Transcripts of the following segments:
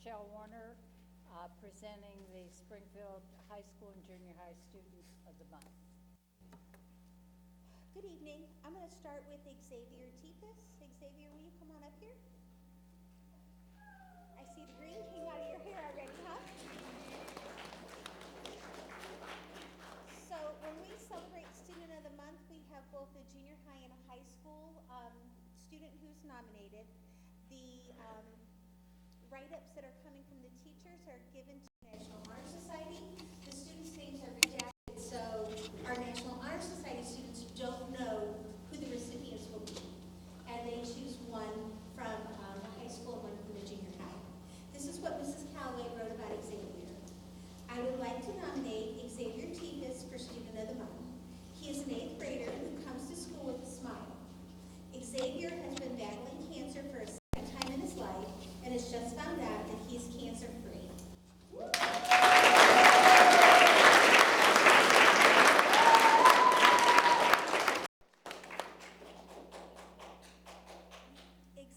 Michelle Warner, presenting the Springfield High School and Junior High Students of the Month. Good evening. I'm going to start with Xavier Tipis. Xavier, will you come on up here? I see the green came out of your hair already, huh? So when we celebrate Student of the Month, we have both a junior high and a high school student who's nominated. The write-ups that are coming from the teachers are given to the National Honor Society. The students' names are redacted, so our National Honor Society students don't know who the recipients will be. And they choose one from the high school and one from the junior high. This is what Mrs. Calloway wrote about Xavier. I would like to nominate Xavier Tipis for Student of the Month. He is an 8th grader who comes to school with a smile. Xavier has been battling cancer for a second time in his life and has just found out that he is cancer-free.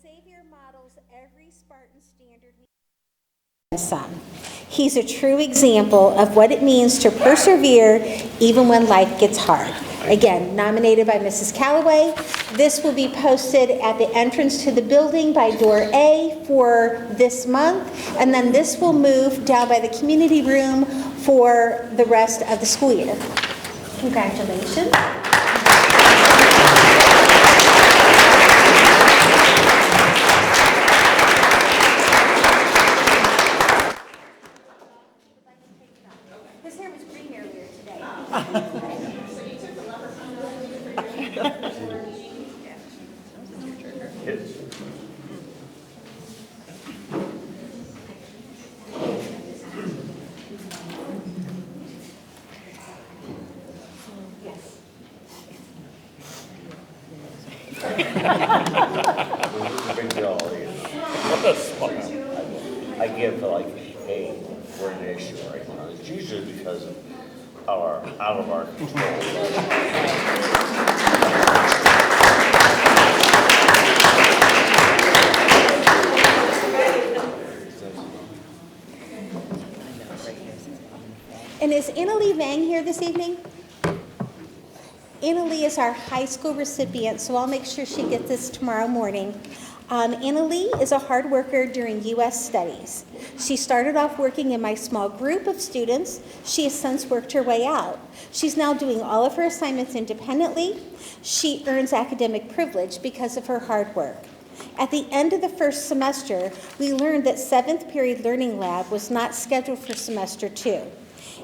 Xavier models every Spartan standard son. He's a true example of what it means to persevere even when life gets hard. Again, nominated by Mrs. Calloway. This will be posted at the entrance to the building by door A for this month, and then this will move down by the community room for the rest of the school year. Congratulations. His hair was green earlier today. So you took the lever from I give like A for an issue right now. It's usually because of our out of our control. And is Annalie Vang here this evening? Annalie is our high school recipient, so I'll make sure she gets this tomorrow morning. Annalie is a hard worker during U.S. studies. She started off working in my small group of students. She has since worked her way out. She's now doing all of her assignments independently. She earns academic privilege because of her hard work. At the end of the first semester, we learned that 7th period learning lab was not scheduled for semester 2.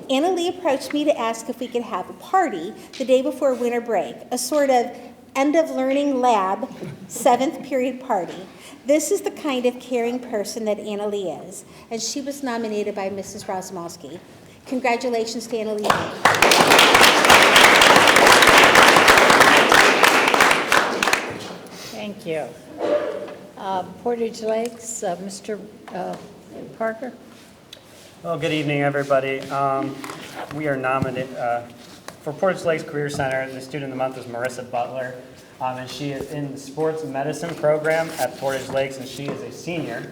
Annalie approached me to ask if we could have a party the day before winter break, a sort of end of learning lab 7th period party. This is the kind of caring person that Annalie is, and she was nominated by Mrs. Rosmowski. Congratulations to Annalie. Thank you. Portage Lakes, Mr. Parker. Well, good evening, everybody. We are nominated for Portage Lakes Career Center. The Student of the Month is Marissa Butler, and she is in the sports medicine program at Portage Lakes, and she is a senior.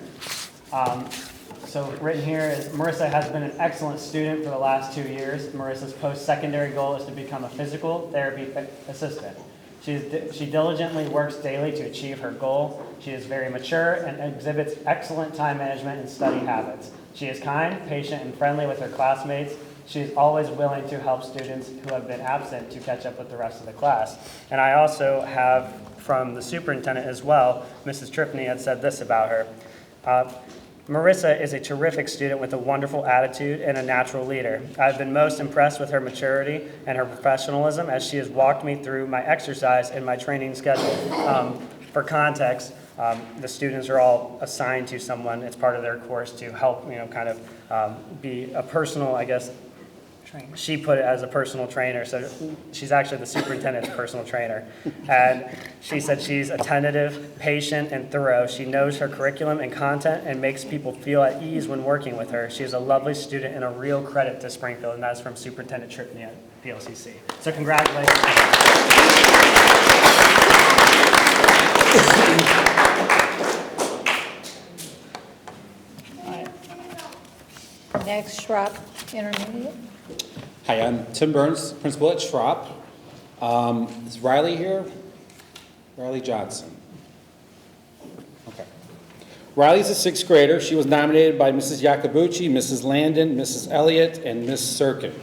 So written here is, Marissa has been an excellent student for the last 2 years. Marissa's post-secondary goal is to become a physical therapy assistant. She diligently works daily to achieve her goal. She is very mature and exhibits excellent time management and study habits. She is kind, patient, and friendly with her classmates. She is always willing to help students who have been absent to catch up with the rest of the class. And I also have from the superintendent as well, Mrs. Tripney had said this about her. Marissa is a terrific student with a wonderful attitude and a natural leader. I've been most impressed with her maturity and her professionalism as she has walked me through my exercise and my training schedule. For context, the students are all assigned to someone. It's part of their course to help, kind of be a personal, I guess, she put it as a personal trainer, so she's actually the superintendent's personal trainer. And she said she's attentive, patient, and thorough. She knows her curriculum and content and makes people feel at ease when working with her. She is a lovely student and a real credit to Springfield, and that's from Superintendent Tripney at PLCC. So congratulations. next, Schropp Intermediate. Hi, I'm Tim Burns, principal at Schropp. Is Riley here? Riley Johnson. Okay. Riley's a sixth grader. She was nominated by Mrs. Yacobucci, Mrs. Landon, Mrs. Elliott, and Ms. Sirkin.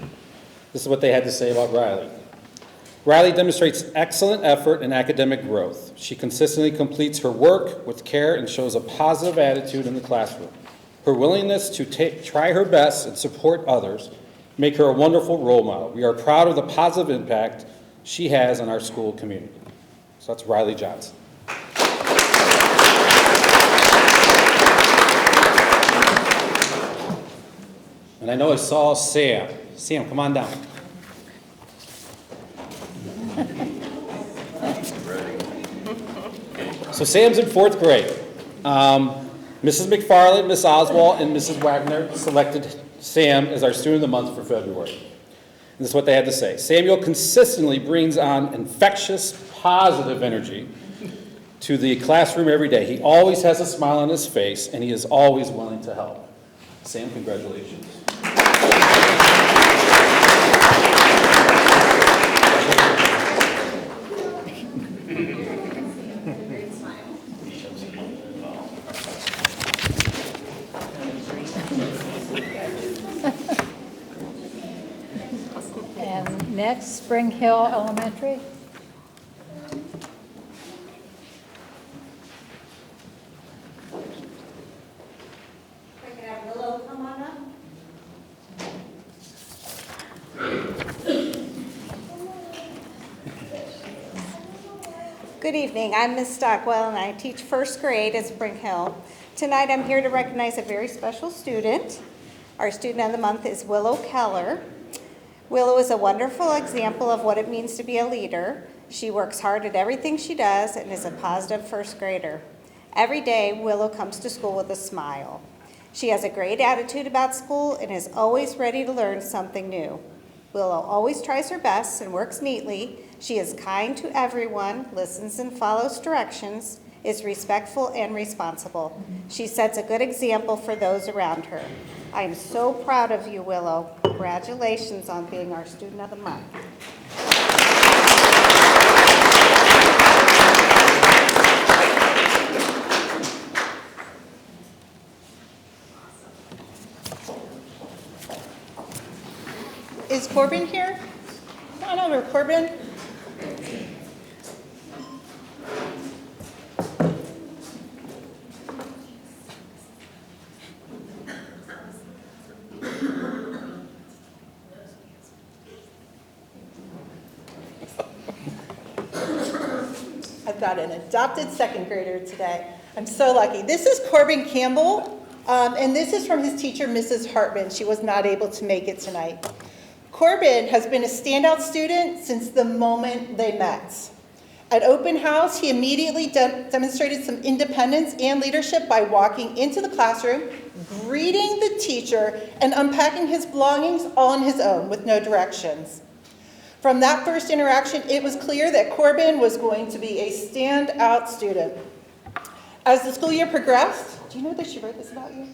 This is what they had to say about Riley. Riley demonstrates excellent effort and academic growth. She consistently completes her work with care and shows a positive attitude in the classroom. Her willingness to try her best and support others make her a wonderful role model. We are proud of the positive impact she has on our school community. So that's Riley Johnson. And I know I saw Sam. Sam, come on down. So Sam's in fourth grade. Mrs. McFarland, Ms. Oswald, and Mrs. Wagner selected Sam as our Student of the Month for February. And this is what they had to say. Samuel consistently brings on infectious, positive energy to the classroom every day. He always has a smile on his face, and he is always willing to help. Sam, congratulations. And next, Spring Hill Elementary. I can have Willow come on up. Good evening, I'm Ms. Stockwell and I teach first grade at Spring Hill. Tonight I'm here to recognize a very special student. Our student of the month is Willow Keller. Willow is a wonderful example of what it means to be a leader. She works hard at everything she does and is a positive first grader. Every day, Willow comes to school with a smile. She has a great attitude about school and is always ready to learn something new. Willow always tries her best and works neatly. She is kind to everyone, listens and follows directions, is respectful and responsible. She sets a good example for those around her. I am so proud of you, Willow. Congratulations on being our Student of the Month. Is Corbin here? Come on over, Corbin. I've got an adopted second grader today. I'm so lucky. This is Corbin Campbell, and this is from his teacher, Mrs. Hartman. She was not able to make it tonight. Corbin has been a standout student since the moment they met. At open house, he immediately demonstrated some independence and leadership by walking into the classroom, greeting the teacher, and unpacking his belongings all on his own with no directions. From that first interaction, it was clear that Corbin was going to be a standout student. As the school year progressed, do you know that she wrote this about you?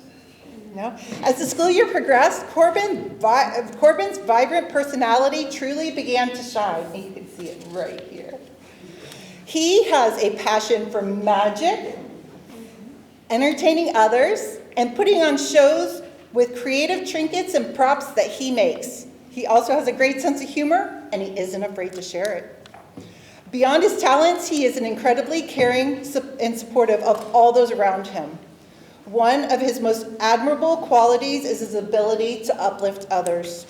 No? As the school year progressed, Corbin's vibrant personality truly began to shine. And you can see it right here. He has a passion for magic, entertaining others, and putting on shows with creative trinkets and props that he makes. He also has a great sense of humor, and he isn't afraid to share it. Beyond his talents, he is an incredibly caring and supportive of all those around him. One of his most admirable qualities is his ability to uplift others.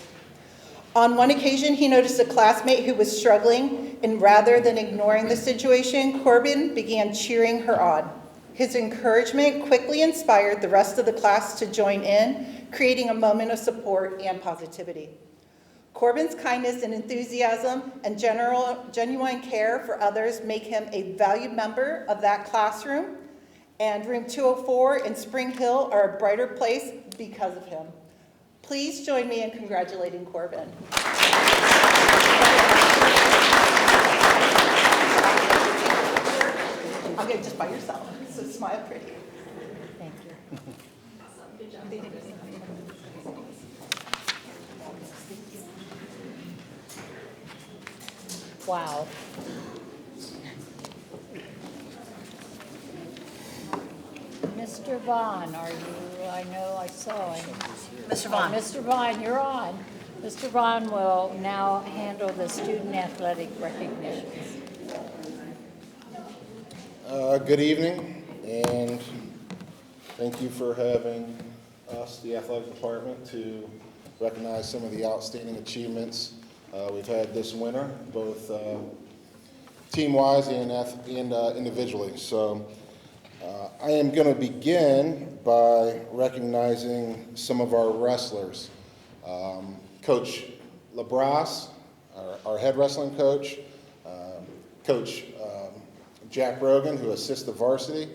On one occasion, he noticed a classmate who was struggling, and rather than ignoring the situation, Corbin began cheering her on. His encouragement quickly inspired the rest of the class to join in, creating a moment of support and positivity. Corbin's kindness and enthusiasm and genuine care for others make him a valued member of that classroom, and room 204 and Spring Hill are a brighter place because of him. Please join me in congratulating Corbin. I'll get it just by yourself, so smile pretty. Thank you. Awesome, good job. Wow. Mr. Vaughn, are you, I know I saw him. Mr. Vaughn. Mr. Vaughn, you're on. Mr. Vaughn will now handle the student athletic recognitions. Good evening, and thank you for having us, the athletic department, to recognize some of the outstanding achievements we've had this winter, both team-wise and individually. So I am going to begin by recognizing some of our wrestlers. Coach LaBrasse, our head wrestling coach, Coach Jack Rogan, who assists the varsity,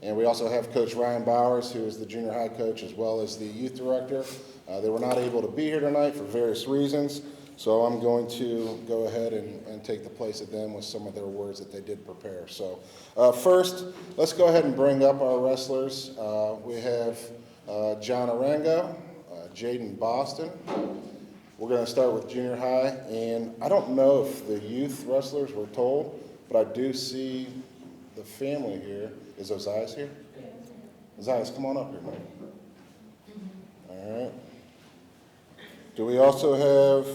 and we also have Coach Ryan Bowers, who is the junior high coach as well as the youth director. They were not able to be here tonight for various reasons, so I'm going to go ahead and take the place of them with some of their words that they did prepare. So first, let's go ahead and bring up our wrestlers. We have John Arango, Jaden Boston. We're going to start with junior high, and I don't know if the youth wrestlers were told, but I do see the family here. Is Ozias here? Ozias, come on up here, man. All right. Do we also have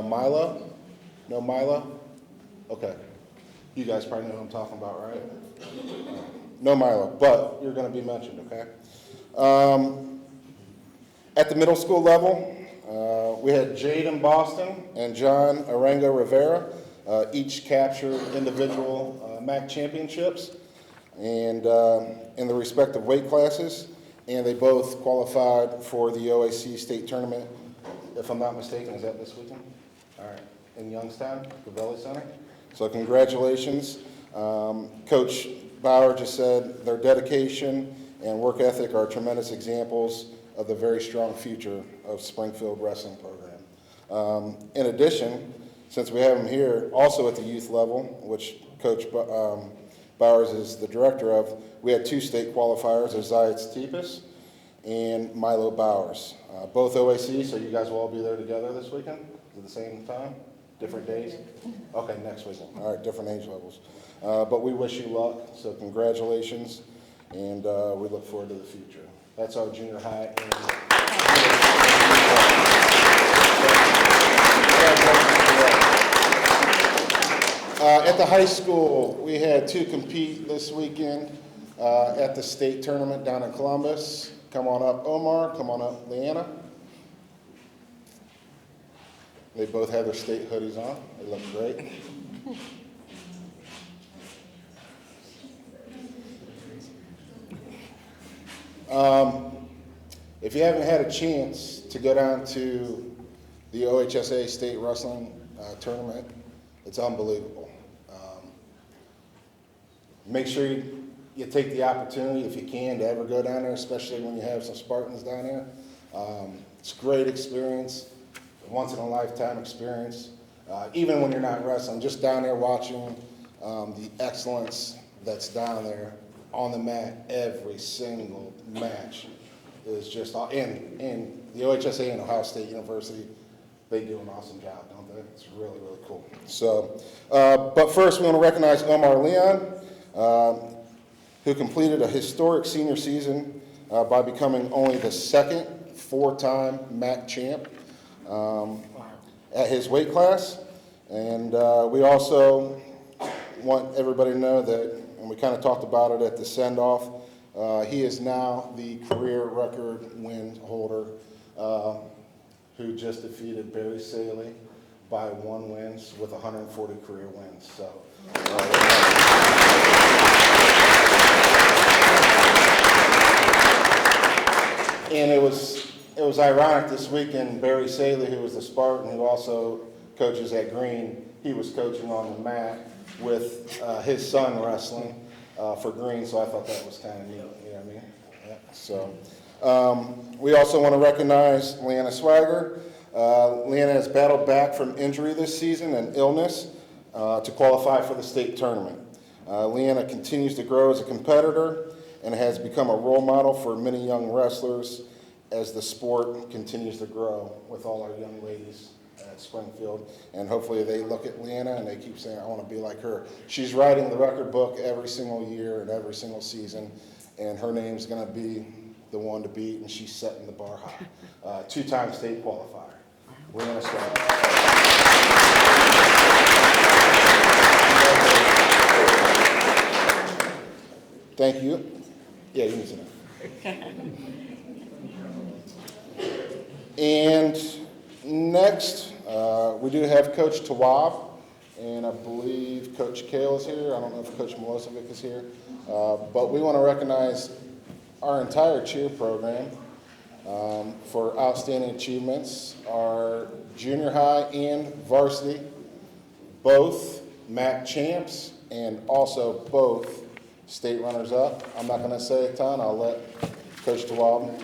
Milo? No Milo? Okay. You guys probably know who I'm talking about, right? No Milo, but you're going to be mentioned, okay? At the middle school level, we had Jaden Boston and John Arango Rivera, each captured individual MAC championships and in the respective weight classes, and they both qualified for the OAC state tournament. If I'm not mistaken, is that this weekend? All right, in Youngstown, Cavelli Center. So congratulations. Coach Bauer just said their dedication and work ethic are tremendous examples of the very strong future of Springfield wrestling program. In addition, since we have them here, also at the youth level, which Coach Bowers is the director of, we had two state qualifiers, Ozias Tipis and Milo Bowers. Both OAC, so you guys will all be there together this weekend at the same time? Different days? Okay, next weekend. All right, different age levels. But we wish you luck, so congratulations, and we look forward to the future. That's our junior high. At the high school, we had two compete this weekend at the state tournament down in Columbus. Come on up, Omar. Come on up, Leanna. They both have their state hoodies on. They look great. If you haven't had a chance to go down to the OHSA state wrestling tournament, it's unbelievable. Make sure you take the opportunity, if you can, to ever go down there, especially when you have some Spartans down there. It's a great experience, once-in-a-lifetime experience. Even when you're not wrestling, just down there watching the excellence that's down there on the mat every single match is just, and the OHSA and Ohio State University, they do an awesome job, don't they? It's really, really cool. So, but first we want to recognize Omar Leon, who completed a historic senior season by becoming only the second four-time MAC champ at his weight class. And we also want everybody to know that, and we kind of talked about it at the send-off, he is now the career record win holder who just defeated Barry Saley by 1 win with 140 career wins. So. And it was ironic this weekend, Barry Saley, who was the Spartan, who also coaches at Green, he was coaching on the mat with his son wrestling for Green, so I thought that was kind of neat, you know what I mean? Yeah. So we also want to recognize Leanna Swagger. Leanna has battled back from injury this season and illness to qualify for the state tournament. Leanna continues to grow as a competitor and has become a role model for many young wrestlers as the sport continues to grow with all our young ladies at Springfield. And hopefully they look at Leanna and they keep saying, I want to be like her. She's writing the record book every single year and every single season, and her name's going to be the one to beat, and she's setting the bar high. Two-time state qualifier. Leanna Stroud. Thank you. Yeah, you can sit down. And next, we do have Coach Tawab, and I believe Coach Kale is here. I don't know if Coach Milosevic is here. But we want to recognize our entire cheer program for outstanding achievements. Our junior high and varsity, both MAC champs and also both state runners-up. I'm not going to say a ton. I'll let Coach Tawab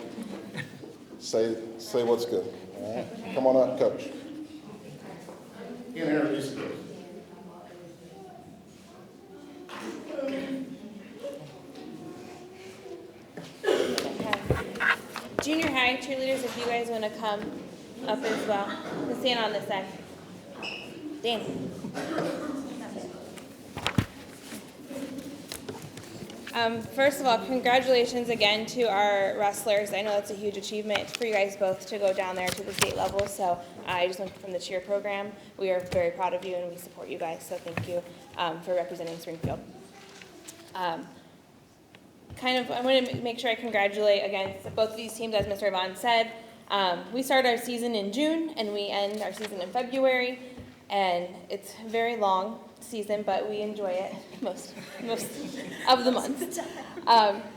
say what's good. All right? Come on up, Coach. You can introduce yourself. Junior high cheerleaders, if you guys want to come up as well. Let's stand on this side. Danny. First of all, congratulations again to our wrestlers. I know that's a huge achievement for you guys both to go down there to the state level. So I just went from the cheer program. We are very proud of you and we support you guys. So thank you for representing Springfield. I want to make sure I congratulate again both of these teams, as Mr. Vaughn said. We start our season in June and we end our season in February, and it's a very long season, but we enjoy it most of the month.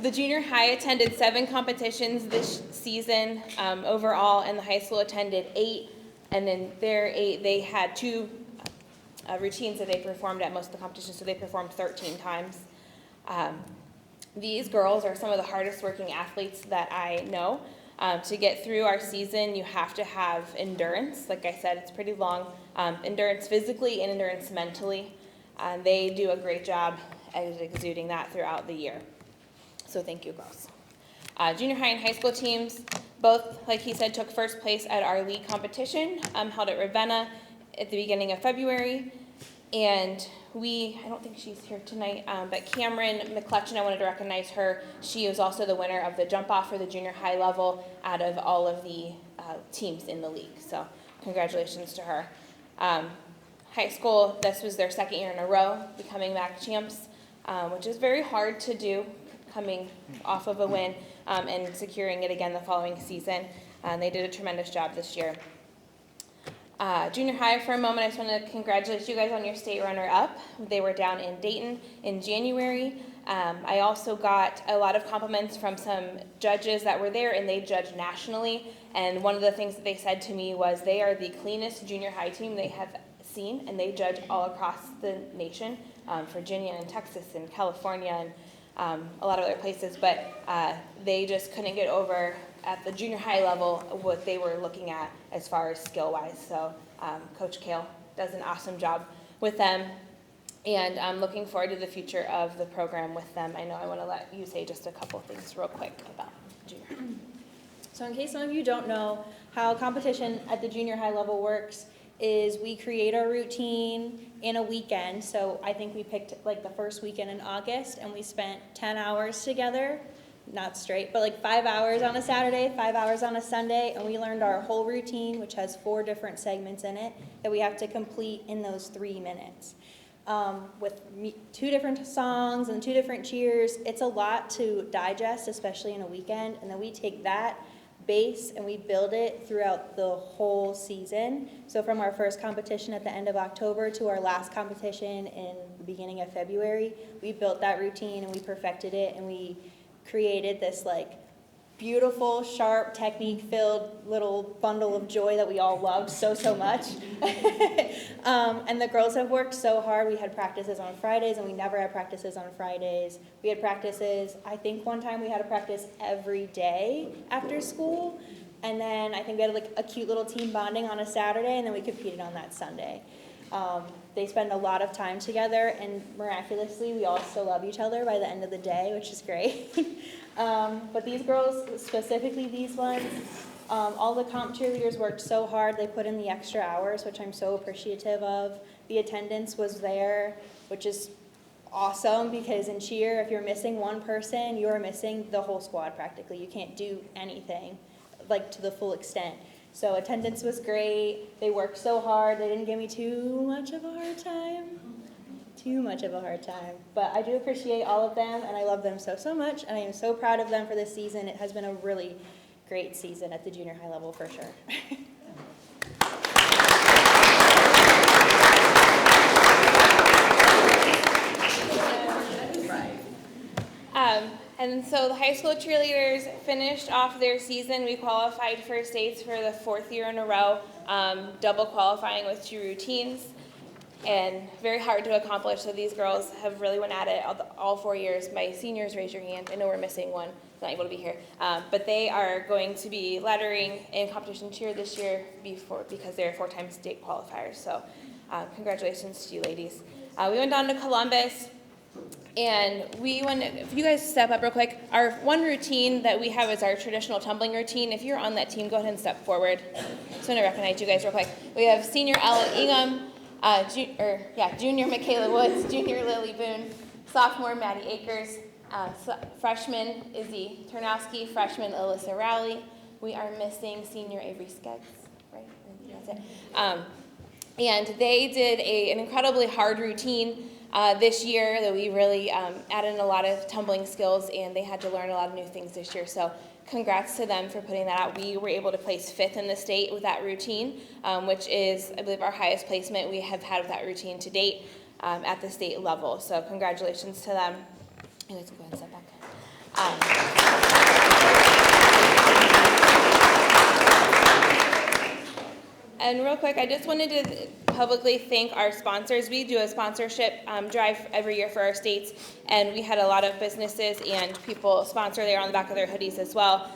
The junior high attended 7 competitions this season overall, and the high school attended 8. And then their 8, they had 2 routines that they performed at most of the competitions, so they performed 13 times. These girls are some of the hardest working athletes that I know. To get through our season, you have to have endurance. Like I said, it's pretty long. Endurance physically and endurance mentally. They do a great job at exuding that throughout the year. So thank you, girls. Junior high and high school teams, both, like he said, took first place at our league competition, held at Ravenna at the beginning of February. And I don't think she's here tonight, but Cameron McClutchin, I wanted to recognize her. She was also the winner of the jump off for the junior high level out of all of the teams in the league. So congratulations to her. High school, this was their 2nd year in a row, becoming MAC champs, which is very hard to do, coming off of a win and securing it again the following season. They did a tremendous job this year. Junior high, for a moment, I just want to congratulate you guys on your state runner-up. They were down in Dayton in January. I also got a lot of compliments from some judges that were there, and they judged nationally. And one of the things that they said to me was they are the cleanest junior high team they have seen, and they judge all across the nation, Virginia and Texas and California and a lot of other places. But they just couldn't get over at the junior high level what they were looking at as far as skill-wise. So Coach Kale does an awesome job with them, and I'm looking forward to the future of the program with them. I know I want to let you say just a couple things real quick about junior high. So in case some of you don't know how competition at the junior high level works, is we create our routine in a weekend. So I think we picked like the first weekend in August, and we spent 10 hours together. Not straight, but like 5 hours on a Saturday, 5 hours on a Sunday, and we learned our whole routine, which has 4 different segments in it that we have to complete in those 3 minutes. With 2 different songs and 2 different cheers, it's a lot to digest, especially in a weekend, and then we take that base and we build it throughout the whole season. So from our first competition at the end of October to our last competition in the beginning of February, we built that routine and we perfected it, and we created this like beautiful, sharp, technique-filled little bundle of joy that we all loved so much. And the girls have worked so hard. We had practices on Fridays, and we never had practices on Fridays. We had practices, I think one time we had a practice every day after school. And then I think we had like a cute little team bonding on a Saturday, and then we competed on that Sunday. They spend a lot of time together, and miraculously, we all still love each other by the end of the day, which is great. But these girls, specifically these ones, All the comp cheerleaders worked so hard. They put in the extra hours, which I'm so appreciative of. The attendance was there, which is awesome because in cheer, if you're missing one person, you're missing the whole squad practically. You can't do anything like to the full extent. So attendance was great. They worked so hard. They didn't give me too much of a hard time. But I do appreciate all of them, and I love them so, so much, and I am so proud of them for this season. It has been a really great season at the junior high level for sure. And so the high school cheerleaders finished off their season. We qualified for states for the 4th year in a row, double qualifying with 2 routines, and very hard to accomplish. So these girls have really went at it all 4 years. My seniors, raise your hand. I know we're missing one, not able to be here. But they are going to be lettering in competition cheer this year because they're 4-time state qualifiers. So congratulations to you ladies. We went down to Columbus. And if you guys step up real quick, our one routine that we have is our traditional tumbling routine. If you're on that team, go ahead and step forward. Just want to recognize you guys real quick. We have senior Ella Ingham, junior Michaela Woods, junior Lily Boone, sophomore Maddie Akers, freshman Izzy Turnowski, freshman Alyssa Rowley. We are missing senior Avery Skeggs, right? That's it. And they did an incredibly hard routine this year that we really added in a lot of tumbling skills, and they had to learn a lot of new things this year. So congrats to them for putting that out. We were able to place 5th in the state with that routine, which is, I believe, our highest placement we have had with that routine to date at the state level. So congratulations to them. You guys can go ahead and step back. And real quick, I just wanted to publicly thank our sponsors. We do a sponsorship drive every year for our states, and we had a lot of businesses and people sponsor there on the back of their hoodies as well.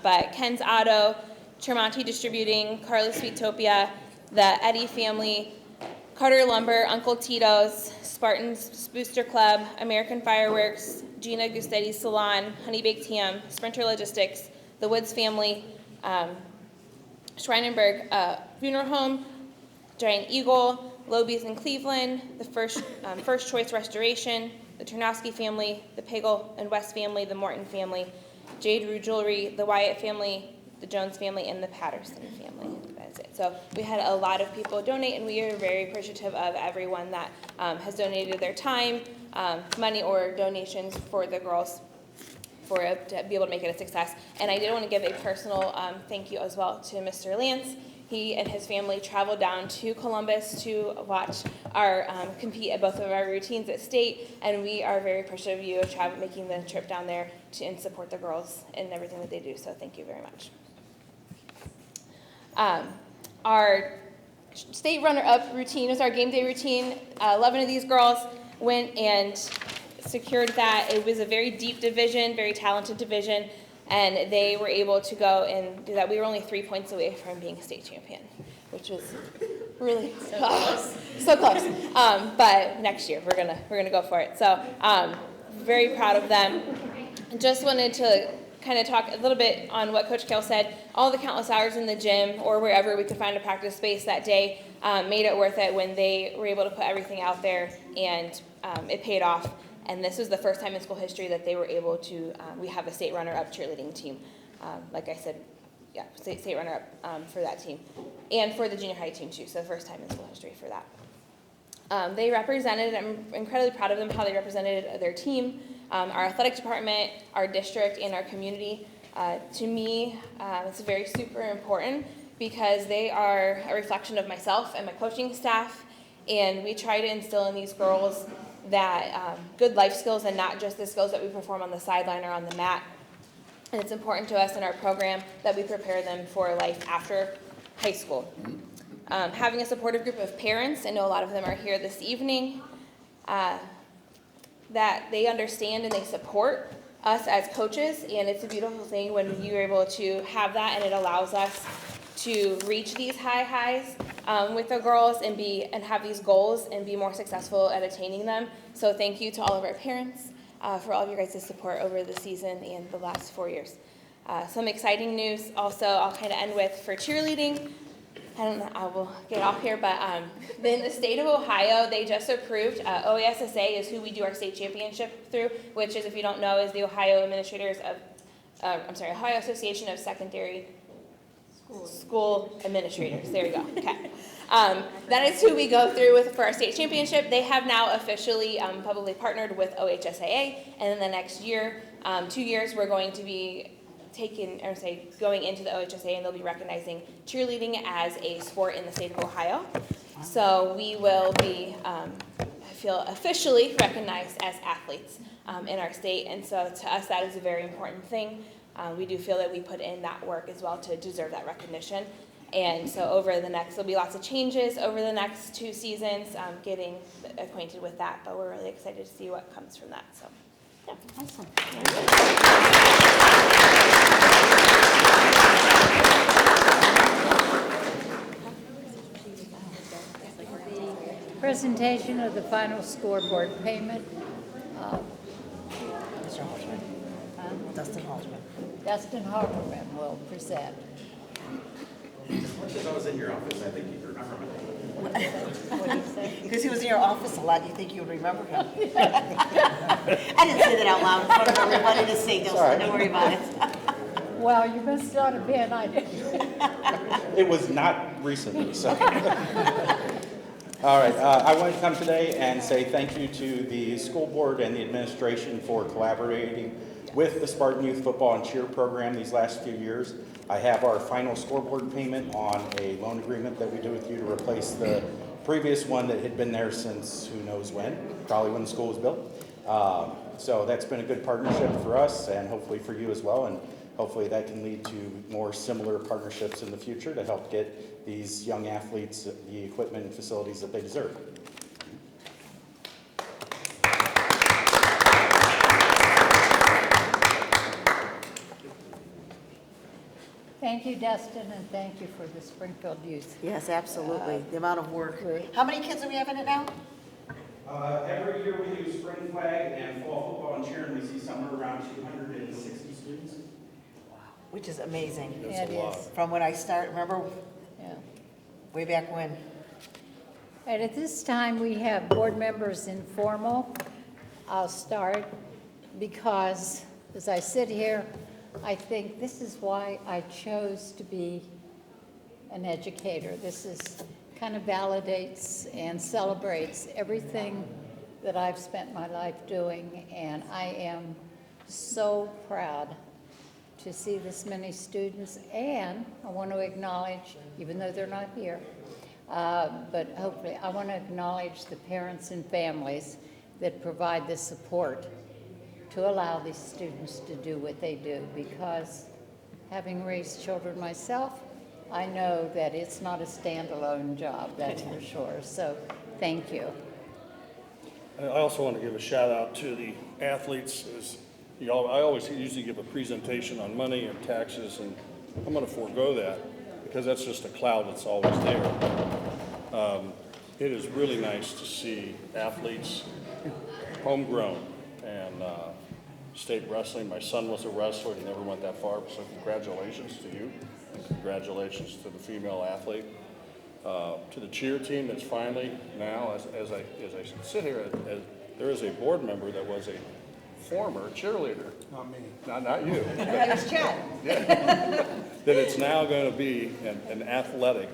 But Ken's Auto, Tremonti Distributing, Carly Sweetopia, the Eddy family, Carter Lumber, Uncle Tito's, Spartans Booster Club, American Fireworks, Gina Gustetti's Salon, Honey Baked Ham, Sprinter Logistics, the Woods family, Schweinenberg Funeral Home, Giant Eagle, Lobies in Cleveland, the First Choice Restoration, the Turnowski family, the Pagel and West family, the Morton family, Jade Rue Jewelry, the Wyatt family, the Jones family, and the Patterson family. That's it. So we had a lot of people donate, and we are very appreciative of everyone that has donated their time, money, or donations for the girls to be able to make it a success. And I did want to give a personal thank you as well to Mr. Lance. He and his family traveled down to Columbus to watch our compete at both of our routines at state, and we are very appreciative of you making the trip down there and support the girls in everything that they do. So thank you very much. Our state runner-up routine is our game day routine. 11 of these girls went and secured that. It was a very deep division, very talented division, and they were able to go and do that. We were only 3 points away from being state champion, which was really so close. But next year we're gonna go for it. So very proud of them. Just wanted to kind of talk a little bit on what Coach Kale said. All the countless hours in the gym or wherever we could find a practice space that day made it worth it when they were able to put everything out there, and it paid off. And this was the first time in school history that they were able to, we have a state runner-up cheerleading team. Like I said, yeah, state runner-up for that team. And for the junior high team too, so the first time in school history for that. They represented, I'm incredibly proud of them, how they represented their team, our athletic department, our district, and our community. To me, it's very super important because they are a reflection of myself and my coaching staff, and we try to instill in these girls that good life skills and not just the skills that we perform on the sideline or on the mat. And it's important to us in our program that we prepare them for life after high school. Having a supportive group of parents, I know a lot of them are here this evening, that they understand and they support us as coaches, and it's a beautiful thing when you're able to have that, and it allows us to reach these highs with the girls and have these goals and be more successful at attaining them. So thank you to all of our parents for all of your guys' support over the season and the last 4 years. Some exciting news also I'll kind of end with for cheerleading. I don't know, I will get off here, but in the state of Ohio, they just approved, OASSA is who we do our state championship through, which is, if you don't know, is the Ohio Ohio Association of Secondary School Administrators. There you go, okay. That is who we go through with for our state championship. They have now officially publicly partnered with OHSAA, and in the next year, 2 years, we're going to be going into the OHSAA, and they'll be recognizing cheerleading as a sport in the state of Ohio. So we will be, I feel, officially recognized as athletes in our state, and so to us that is a very important thing. We do feel that we put in that work as well to deserve that recognition. And so there'll be lots of changes over the next 2 seasons, getting acquainted with that, but we're really excited to see what comes from that, so. Yeah. Awesome. Presentation of the final scoreboard payment. Mr. Halterman. Dustin Halterman. Dustin Halterman will present. As much as I was in your office, I think you remember me. What did he say? Because he was in your office a lot, you think you would remember him. I didn't say that out loud in front of everybody to say, don't worry about it. Well, you must not have been, I did. It was not recently, so. All right, I wanted to come today and say thank you to the school board and the administration for collaborating with the Spartan Youth Football and Cheer program these last few years. I have our final scoreboard payment on a loan agreement that we do with you to replace the previous one that had been there since who knows when, probably when the school was built. So that's been a good partnership for us and hopefully for you as well. And hopefully that can lead to more similar partnerships in the future to help get these young athletes the equipment and facilities that they deserve. Thank you, Dustin, and thank you for the Springfield Youth. Yes, absolutely, the amount of work. How many kids do we have in it now? Every year we do spring flag and fall football and cheer, and we see somewhere around 260 students. Which is amazing. It is, From when I remember yeah. way back when. And at this time, we have board members informal. I'll start because as I sit here, I think this is why I chose to be an educator. This is kind of validates and celebrates everything that I've spent my life doing, and I am so proud to see this many students, and I want to acknowledge, even though they're not here, but hopefully I want to acknowledge the parents and families that provide the support to allow these students to do what they do, because having raised children myself, I know that it's not a standalone job, that's for sure. So thank you. I also want to give a shout out to the athletes. I always usually give a presentation on money and taxes, and I'm going to forego that because that's just a cloud that's always there. It is really nice to see athletes homegrown and state wrestling. My son was a wrestler. He never went that far, so congratulations to you. And congratulations to the female athlete. To the cheer team that's finally now, as I sit here, there is a board member that was a former cheerleader. Not me. Not you. That was Chad. That it's now going to be an athletic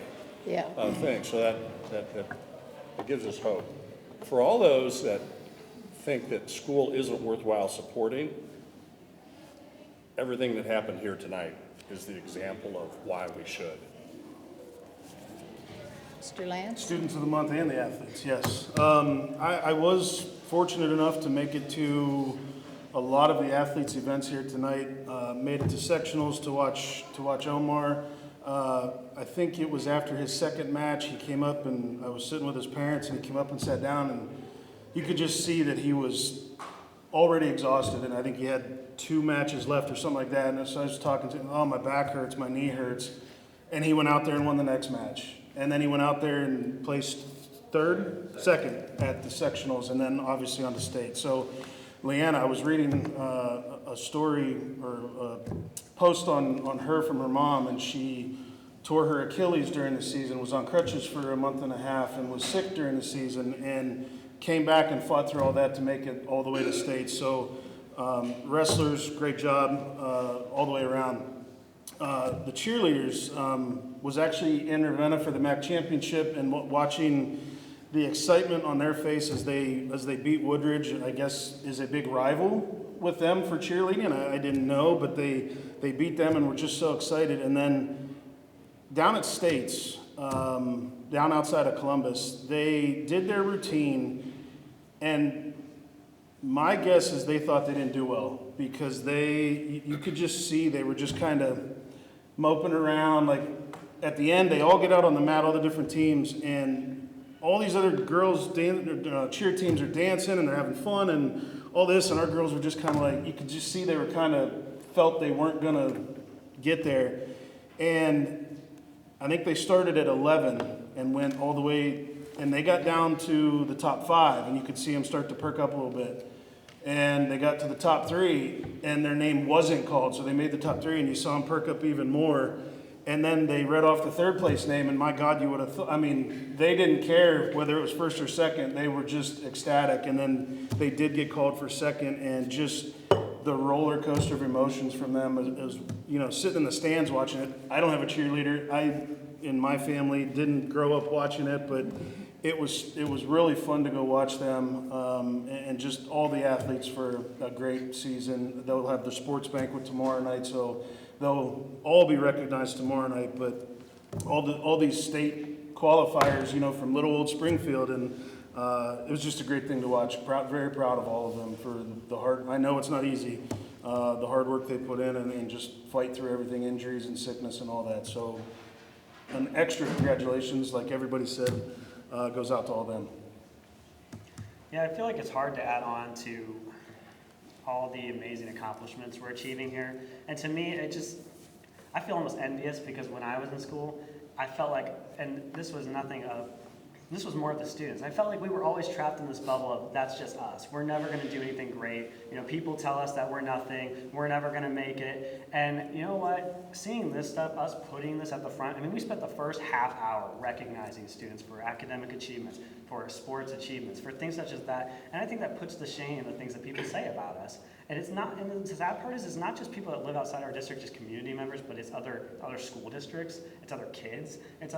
Yeah. thing. So that it gives us hope. For all those that think that school isn't worthwhile supporting, everything that happened here tonight is the example of why we should. Mr. Lance? Students of the month and the athletes, yes. I was fortunate enough to make it to a lot of the athletes' events here tonight. Made it to sectionals to watch Omar. I think it was after his second match, he came up and I was sitting with his parents and he came up and sat down, and you could just see that he was already exhausted, and I think he had 2 matches left or something like that. And so I was talking to him, oh, my back hurts, my knee hurts. And he went out there and won the next match. And then he went out there and placed second at the sectionals, and then obviously on the state. So, Leanna, I was reading a a story or a post on her from her mom, and she tore her Achilles during the season, was on crutches for a month and a half, and was sick during the season, and came back and fought through all that to make it all the way to state. So wrestlers, great job all the way around. The cheerleaders was actually in Ravenna for the MAC championship, and watching the excitement on their face as they beat Woodridge, I guess, is a big rival with them for cheerleading. I didn't know, but they beat them and were just so excited. And then down at States, down outside of Columbus, they did their routine, and my guess is they thought they didn't do well, because you could just see they were just kind of moping around. Like at the end, they all get out on the mat, all the different teams, and all these other girls, cheer teams are dancing and they're having fun and all this, and our girls were just kind of like, you could just see they were kind of felt they weren't going to get there. And I think they started at 11 and went all the way, and they got down to the top 5, and you could see them start to perk up a little bit. And they got to the top 3, and their name wasn't called, so they made the top 3, and you saw them perk up even more. And then they read off the third place name, and my God, you would have thought, I mean, they didn't care whether it was first or second. They were just ecstatic. And then they did get called for second, and just the roller coaster of emotions from them as you know, sitting in the stands watching it. I don't have a cheerleader. I, in my family, didn't grow up watching it, but it was really fun to go watch them, and just all the athletes for a great season. They'll have the sports banquet tomorrow night, so they'll all be recognized tomorrow night. But all these state qualifiers, you know, from little old Springfield, and it was just a great thing to watch. Very proud of all of them for the hard. I know it's not easy, the hard work they put in, and just fight through everything, injuries and sickness and all that. So an extra congratulations, like everybody said, goes out to all them. Yeah, I feel like it's hard to add on to all the amazing accomplishments we're achieving here. And to me, I feel almost envious, because when I was in school, I felt like, and this was more of the students. I felt like we were always trapped in this bubble of, that's just us. We're never going to do anything great. You know, people tell us that we're nothing. We're never going to make it. And you know what? Seeing this stuff, us putting this at the front, I mean, we spent the first half hour recognizing students for academic achievements, for sports achievements, for things such as that. And I think that puts to shame the things that people say about us. And it's not, and the sad part is, it's not just people that live outside our district, just community members, but it's other school districts, it's other kids, and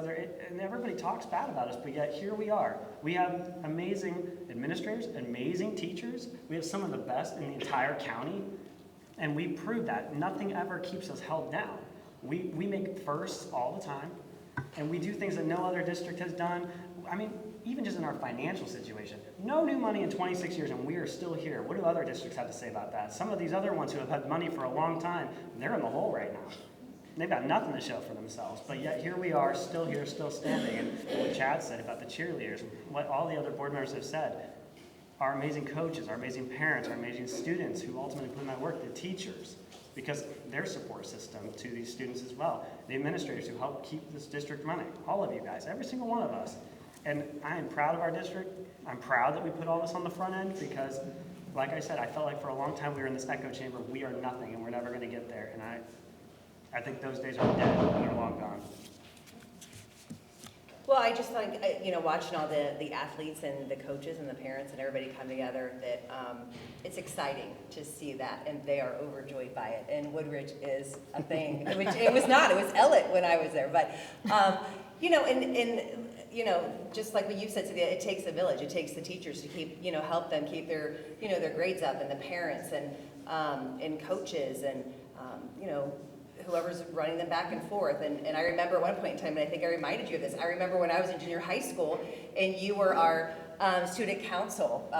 everybody talks bad about us, but yet here we are. We have amazing administrators, amazing teachers. We have some of the best in the entire county, and we prove that. Nothing ever keeps us held down. We make firsts all the time, and we do things that no other district has done. I mean, even just in our financial situation, no new money in 26 years, and we are still here. What do other districts have to say about that? Some of these other ones who have had money for a long time, they're in the hole right now. They've got nothing to show for themselves, but yet here we are, still here, still standing. And what Chad said about the cheerleaders, what all the other board members have said, our amazing coaches, our amazing parents, our amazing students who ultimately put in that work, the teachers, because their support system to these students as well, the administrators who help keep this district running, all of you guys, every single one of us. And I am proud of our district. I'm proud that we put all this on the front end, because, like I said, I felt like for a long time we were in this echo chamber. We are nothing, and we're never going to get there. And I think those days are dead. They're long gone. Well, I just think, you know, watching all the athletes and the coaches and the parents and everybody come together, that it's exciting to see that, and they are overjoyed by it. And Woodridge is a thing, which it was not. It was Ellett when I was there. But, you know, and you know, just like what you said, Cynthia, it takes a village. It takes the teachers to keep, you know, help them keep their, you know, their grades up, and the parents and coaches and, you know, whoever's running them back and forth. And I remember at one point in time, and I think I reminded you of this, I remember when I was in junior high school, and you were our student council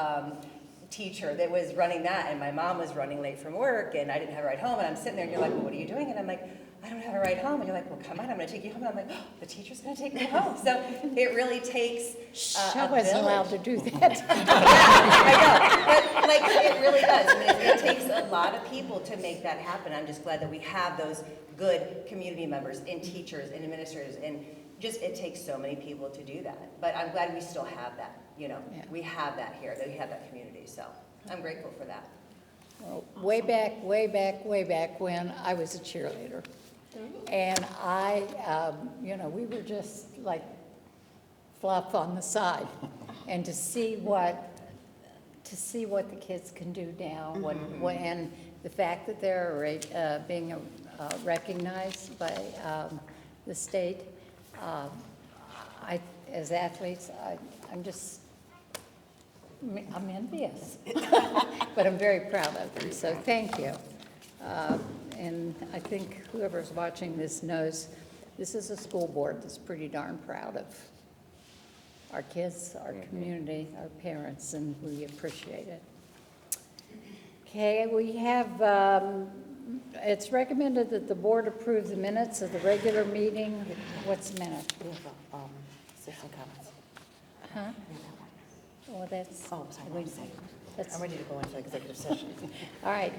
teacher that was running that, and my mom was running late from work, and I didn't have a ride home, and I'm sitting there, and you're like, well, what are you doing? And I'm like, I don't have a ride home. And you're like, well, come on, I'm going to take you home. And I'm like, oh, the teacher's going to take me home. So it really takes I wasn't allowed to do that. I know, but like it really does. I mean, it takes a lot of people to make that happen. I'm just glad that we have those good community members and teachers and administrators, and just it takes so many people to do that. But I'm glad we still have that. You know, we have that here. That we have that community. So I'm grateful for that. Well, way back when I was a cheerleader. And we were just like fluff on the side. And to see what the kids can do now, and the fact that they're being recognized by the state, as athletes, I'm envious, but I'm very proud of them, so thank you. And I think whoever's watching this knows this is a school board that's pretty darn proud of our kids, our community, our parents, and we appreciate it. Okay, we have, it's recommended that the board approve the minutes of the regular meeting. What's the minute? We have, citizen comments. Huh? Well, that's. Oh, I'm sorry, we- one second. that's- I'm ready to go into executive session. All right,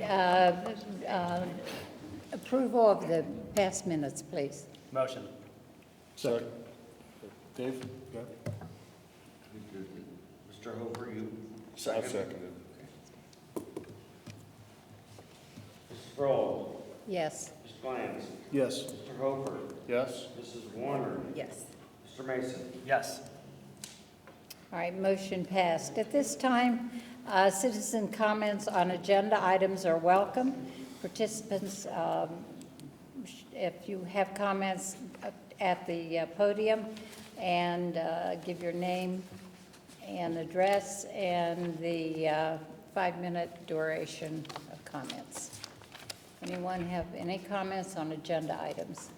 approval of the past minutes, please. Motion. Second. Dave? Go ahead. Mr. Hooper, you I'll second? second it. Mrs. Kroll, Yes. Mr. Lance, Yes. Mr. Hooper, Yes? Mrs. Warner, Yes. Mr. Mason. Yes. All right, motion passed. At this time, citizen comments on agenda items are welcome. Participants, if you have comments at the podium, and give your name and address and the 5-minute duration of comments. Anyone have any comments on agenda items?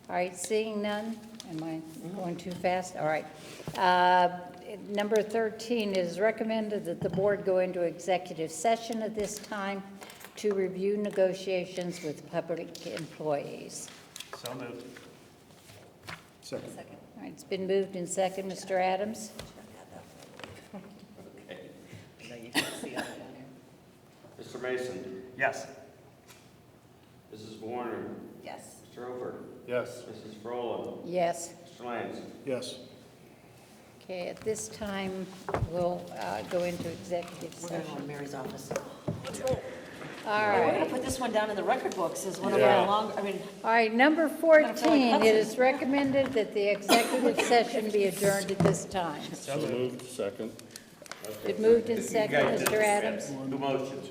All right, seeing none, am I going too fast? All right. Number 13, it is recommended that the board go into executive session at this time to review negotiations with public employees. So moved. Second. All right, it's been moved and second. Mr. Adams? No, you can't see all that down there. Mr. Mason, Yes. Mrs. Warner, Yes. Mr. Hooper, Yes. Mrs. Frola, Yes. Mr. Lance. Yes. Okay, at this time, we'll go into executive We're going to go session. in Mary's office. All We're going right. to put this one down in the record books as one of Yeah. our long, I mean, All right, number Gonna feel like 14, it Hudson. is recommended that the executive session be adjourned at this time. So moved. Second. It moved and second, Mr. Adams? The motion.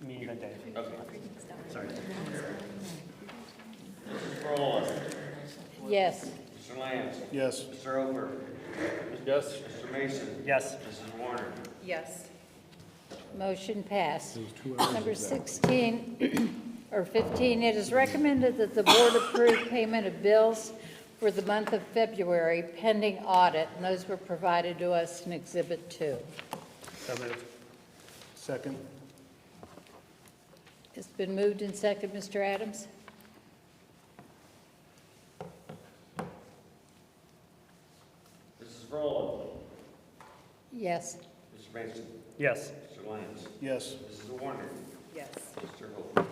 Me and Dave. Okay. Sorry. Mrs. Frola, Yes. Mr. Lance, Yes. Mr. Hooper, Yes? Mr. Mason, Yes. Mrs. Warner. yes. Motion passed. Number 16, or 15, it is recommended that the board approve payment of bills for the month of February pending audit, and those were provided to us in Exhibit 2. So moved. Second. It's been moved and second, Mr. Adams? Mrs. Frola, Yes. Mr. Mason, Yes. Mr. Lance, Yes. Mrs. Warner, Yes. Mr. Hooper.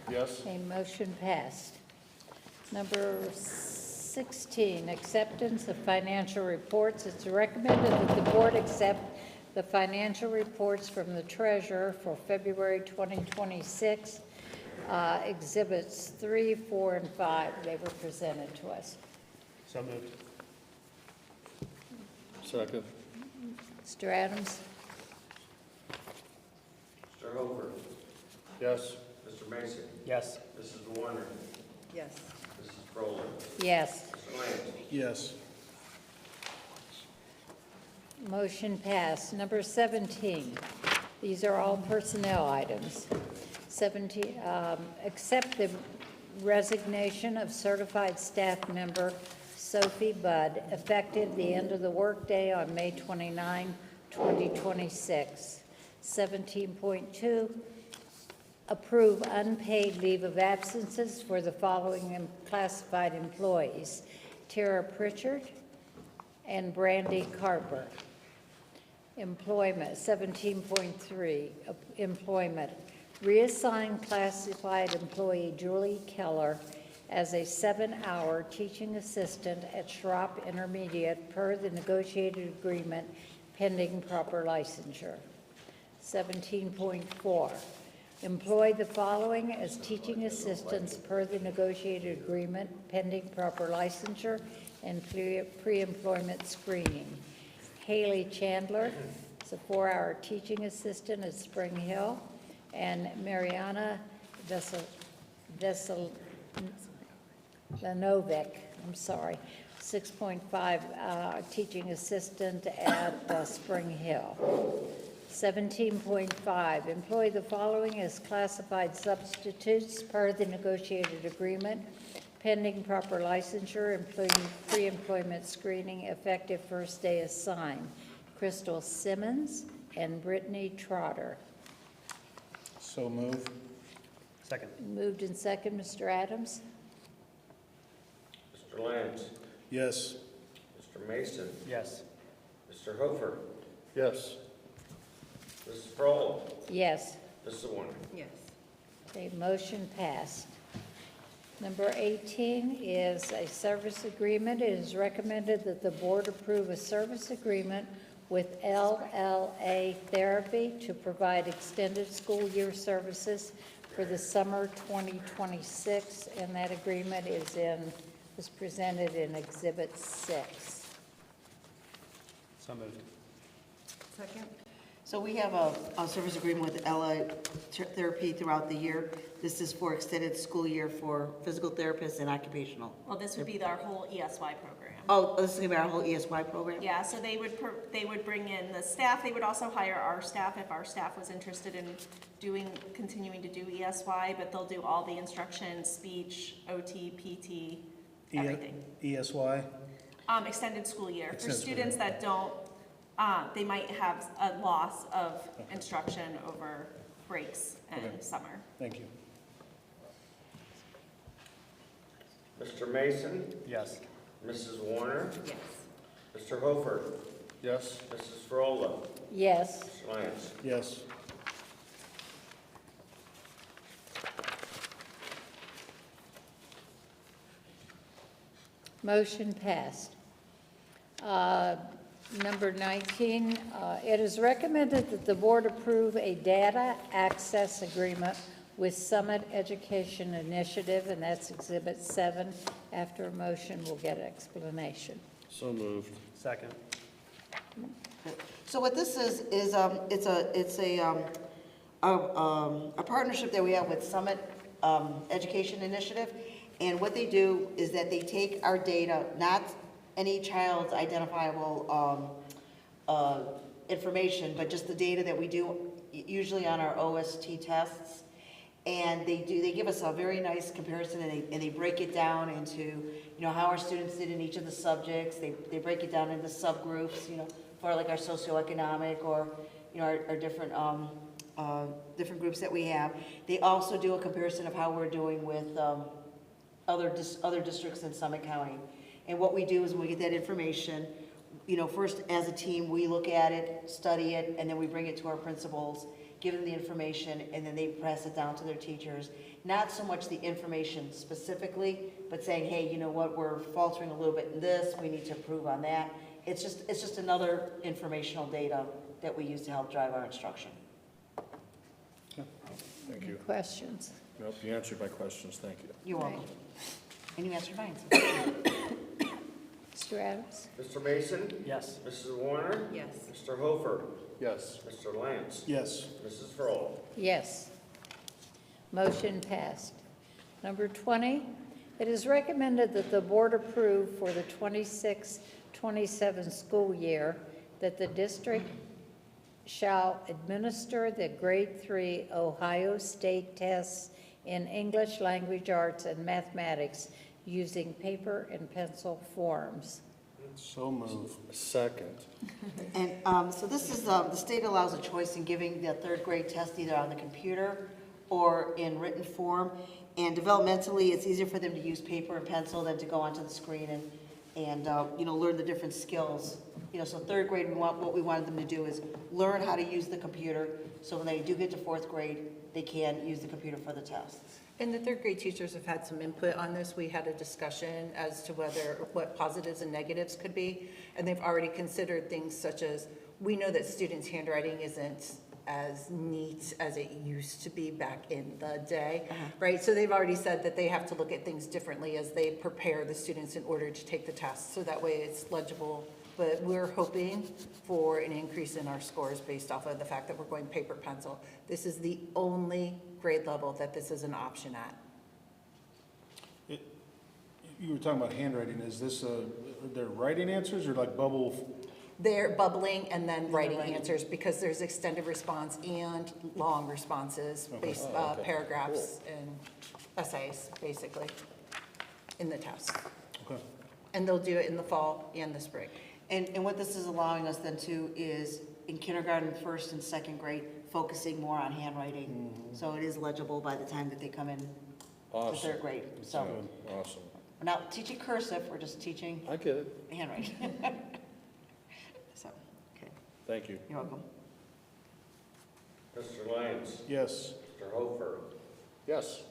Yes? Okay, motion passed. Number 16, acceptance of financial reports. It's recommended that the board accept the financial reports from the treasurer for February 2026, exhibits 3, 4, and 5. They were presented to us. So moved. Second. Mr. Adams? Mr. Hooper, Yes? Mr. Mason, Yes. Mrs. Warner, Yes. Mrs. Frola, Yes. Mr. Lance. Yes. Motion passed. Number 17, these are all personnel items. 17, accept the resignation of certified staff member Sophie Budd, effective the end of the workday on May 29, 2026. 17.2, approve unpaid leave of absences for the following classified employees: Tara Pritchard and Brandy Carper. Employment, 17.3, employment. Reassign classified employee Julie Keller as a 7-hour teaching assistant at Schropp Intermediate per the negotiated agreement pending proper licensure. 17.4, Employ the following as teaching assistants per the negotiated agreement pending proper licensure and pre-employment screening. Haley Chandler is a 4-hour teaching assistant at Spring Hill, and Mariana Veselinovic, 6.5 teaching assistant at Spring Hill. 17.5, employ the following as classified substitutes per the negotiated agreement, pending proper licensure, including pre-employment screening, effective first day assigned. Crystal Simmons and Brittany Trotter. So move. Second. Moved and second, Mr. Adams? Mr. Lance, Yes. Mr. Mason, Yes. Mr. Hofer, Yes. Mrs. Frola, Yes. Mrs. Warner. Yes. Okay, motion passed. Number 18 is a service agreement. It is recommended that the board approve a service agreement with LLA Therapy to provide extended school year services for the summer 2026, and that agreement was presented in Exhibit 6. So moved. Second. So we have a service agreement with LA Therapy throughout the year. This is for extended school year for physical therapists and occupational. Well, this would be our whole ESY program. Oh, this is gonna be our whole ESY program? Yeah, so they would bring in the staff. They would also hire our staff if our staff was interested in continuing to do ESY, but they'll do all the instruction, speech, OT, PT, everything. ESY? Extended school year. For Extended school students that don't, they might have a loss of instruction over breaks and summer. Thank you. Mr. Mason, Yes. Mrs. Warner, Yes. Mr. Hofer, Yes. Mrs. Frola, Yes. Mr. Lance. Yes. Motion passed. Number 19, it is recommended that the board approve a data access agreement with Summit Education Initiative, and that's Exhibit 7. After a motion, we'll get an explanation. So moved. Second. So what this is it's a partnership that we have with Summit Education Initiative, and what they do is that they take our data, not any child's identifiable information, but just the data that we do usually on our OST tests, and they give us a very nice comparison, and they break it down into how our students did in each of the subjects. They break it down into subgroups, for like our socioeconomic or our different different groups that we have. They also do a comparison of how we're doing with other districts in Summit County. And what we do is when we get that information, first as a team, we look at it, study it, and then we bring it to our principals, give them the information, and then they pass it down to their teachers. Not so much the information specifically, but saying, hey, you know what, we're faltering a little bit in this, we need to improve on that. It's just another informational data that we use to help drive our instruction. Thank you. Questions? Nope, you answered my questions, thank you. You're welcome. And you answered mine. Mr. Adams? Mr. Mason, Yes. Mrs. Warner, Yes. Mr. Hofer, Yes. Mr. Lance, Yes. Mrs. Frola. Yes. Motion passed. Number 20, it is recommended that the board approve for the 26-27 school year that the district shall administer the Grade 3 Ohio State tests in English, language arts, and mathematics using paper and pencil forms. So move. Second. And so this is, the state allows a choice in giving the third grade test either on the computer or in written form. And developmentally, it's easier for them to use paper and pencil than to go onto the screen and learn the different skills. So third grade, what we wanted them to do is learn how to use the computer, so when they do get to fourth grade, they can use the computer for the tests. And the third grade teachers have had some input on this. We had a discussion as to what positives and negatives could be. And they've already considered things such as, we know that students' handwriting isn't as neat as it used to be back in the day, right? So they've already said that they have to look at things differently as they prepare the students in order to take the test, so that way it's legible. But we're hoping for an increase in our scores based off of the fact that we're going paper pencil. This is the only grade level that this is an option at. You were talking about handwriting. Is this their writing answers or like bubble? They're bubbling and then writing answers, because there's extended response and long responses, based paragraphs and essays, basically, in the test. Okay. And they'll do it in the fall and the spring. And what this is allowing us then to is in kindergarten, first and second grade, focusing more on handwriting. So it is legible by the time that they come in to Awesome. third grade. So Awesome. we're not teaching cursive, we're just teaching I get it. handwriting. So, okay, Thank you. you're welcome. Mr. Lyons? Yes. Mr. Hofer? Yes.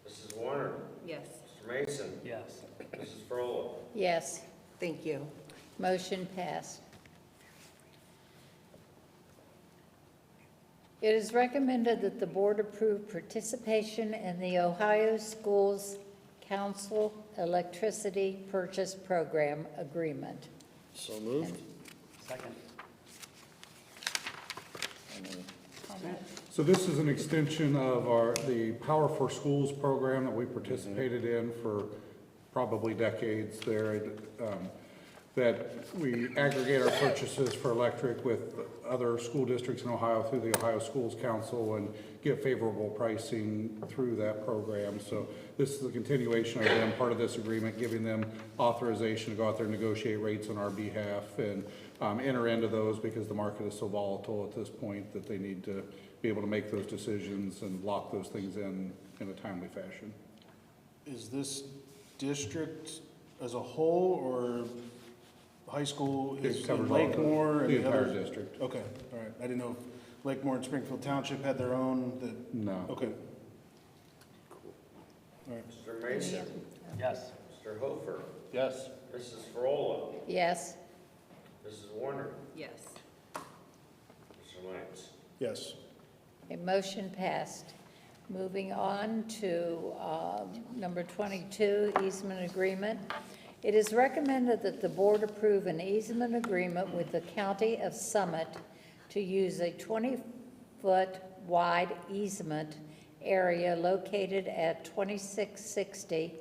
Mrs. Warner? Yes. Mr. Mason? Yes. Mrs. Frola? Yes, Thank you. motion passed. It is recommended that the board approve participation in the Ohio Schools Council Electricity Purchase Program Agreement. So moved. Second. Any comments? So this is an extension of the Power for Schools program that we participated in for probably decades there. That we aggregate our purchases for electric with other school districts in Ohio through the Ohio Schools Council and get favorable pricing through that program. So this is a continuation of them, part of this agreement, giving them authorization to go out there and negotiate rates on our behalf and enter into those, because the market is so volatile at this point that they need to be able to make those decisions and lock those things in a timely fashion. Is this district as a whole, or high school is It in covers all the- Lakemore? and the entire others? district. Okay, all right. I didn't know if Lakemore and Springfield Township had their own, that, No. okay. All right. Mr. Mason? Yes. Mr. Hofer? Yes. Mrs. Frola? Yes, Mrs. Warner? Yes. Mr. Lyons? Yes. a motion passed. Moving on to number 22, easement agreement. It is recommended that the board approve an easement agreement with the County of Summit to use a 20-foot wide easement area located at 2660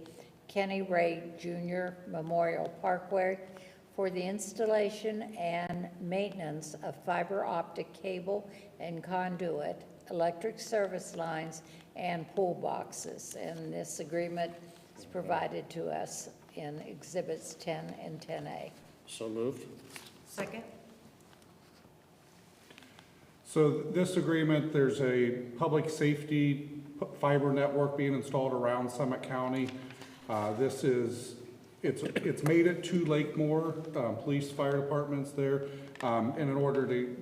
Kenny Ray Jr. Memorial Parkway for the installation and maintenance of fiber optic cable and conduit, electric service lines, and pool boxes. And this agreement is provided to us in Exhibits 10 and 10A. So moved. Second? So this agreement, there's a public safety fiber network being installed around Summit County. It's made it to Lakemore, police, fire departments there. And in order to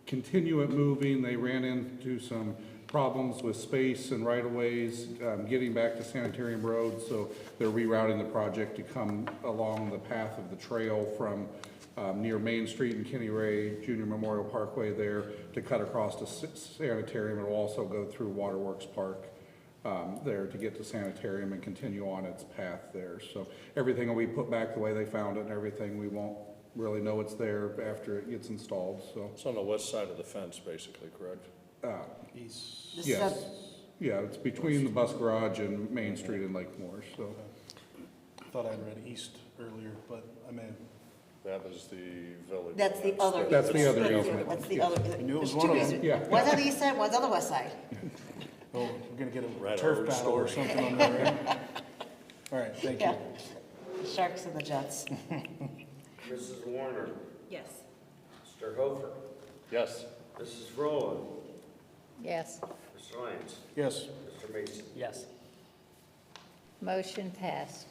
continue it moving, they ran into some problems with space and right-of-ways, getting back to Sanitarium Road. So they're rerouting the project to come along the path of the trail from near Main Street and Kenny Ray Jr. Memorial Parkway there to cut across to Sanitarium. It will also go through Waterworks Park there to get to Sanitarium and continue on its path there. So everything will be put back the way they found it, and everything, we won't really know it's there after it gets installed, so. It's on the west side of the fence, basically, correct? East. This is Yes, yeah, it's between the bus garage and Main Street in Lakemore, so. I thought I read east earlier, but I may have. That is the village. That's the other. That's the other easement. easement. That's the other. I knew it was there's one two of them. easements. Yeah. One's on the east side, one's on the west side. Oh, we're gonna get a Right, turf our battle or story. something on that, right? All right, thank you. Yeah. Sharks and the Jets. Mrs. Warner? Yes. Mr. Hofer? Yes. Mrs. Frola? Yes, Mr. Lyons? Yes. Mr. Mason? Yes. motion passed.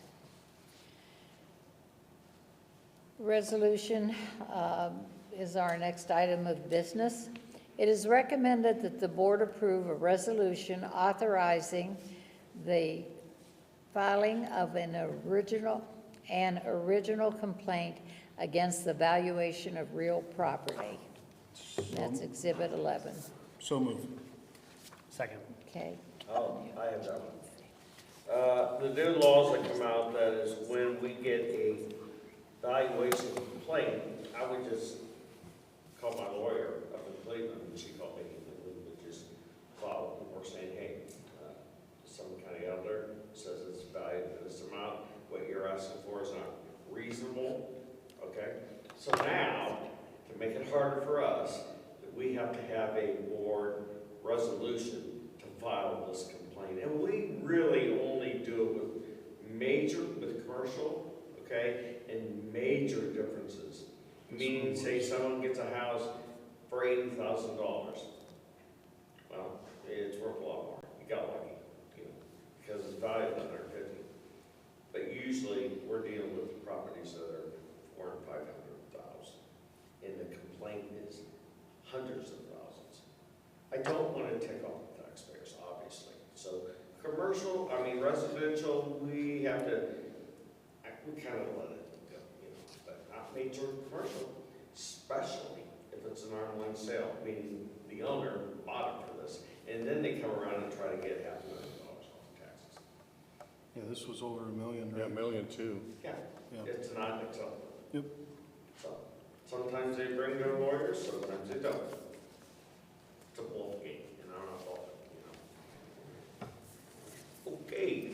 Resolution is our next item of business. It is recommended that the board approve a resolution authorizing the filing of an original complaint against the valuation of real property. That's Exhibit 11. So moved. Second. Okay. Oh, I have that one. The new laws that come out, that is when we get a valuation complaint, I would just call my lawyer up in Cleveland, and she called me, and we would just file a report saying, hey, some county elder says it's valued at this amount, what you're asking for is not reasonable, okay? So now, to make it harder for us, we have to have a board resolution to file this complaint. And we really only do it with commercial, okay, and major differences. Meaning, say someone gets a house for $80,000. Well, it's worth a lot more. You got lucky, because it's valued at $150,000. But usually, we're dealing with properties that are $400,000 and $500,000. And the complaint is hundreds of thousands. I don't want to take off the taxpayers, obviously. So residential, we have to, we kind of let it go, but not major commercial, especially if it's an arm's length sale, meaning the owner bought it for this, and then they come around and try to get $500,000 off taxes. Yeah, this was over $1 million, Yeah, right? $1 million too. Yeah, Yeah. it's not acceptable. Yep. So, sometimes they bring their lawyers, sometimes they don't. It's a both game, and I'm not faulting, Okay,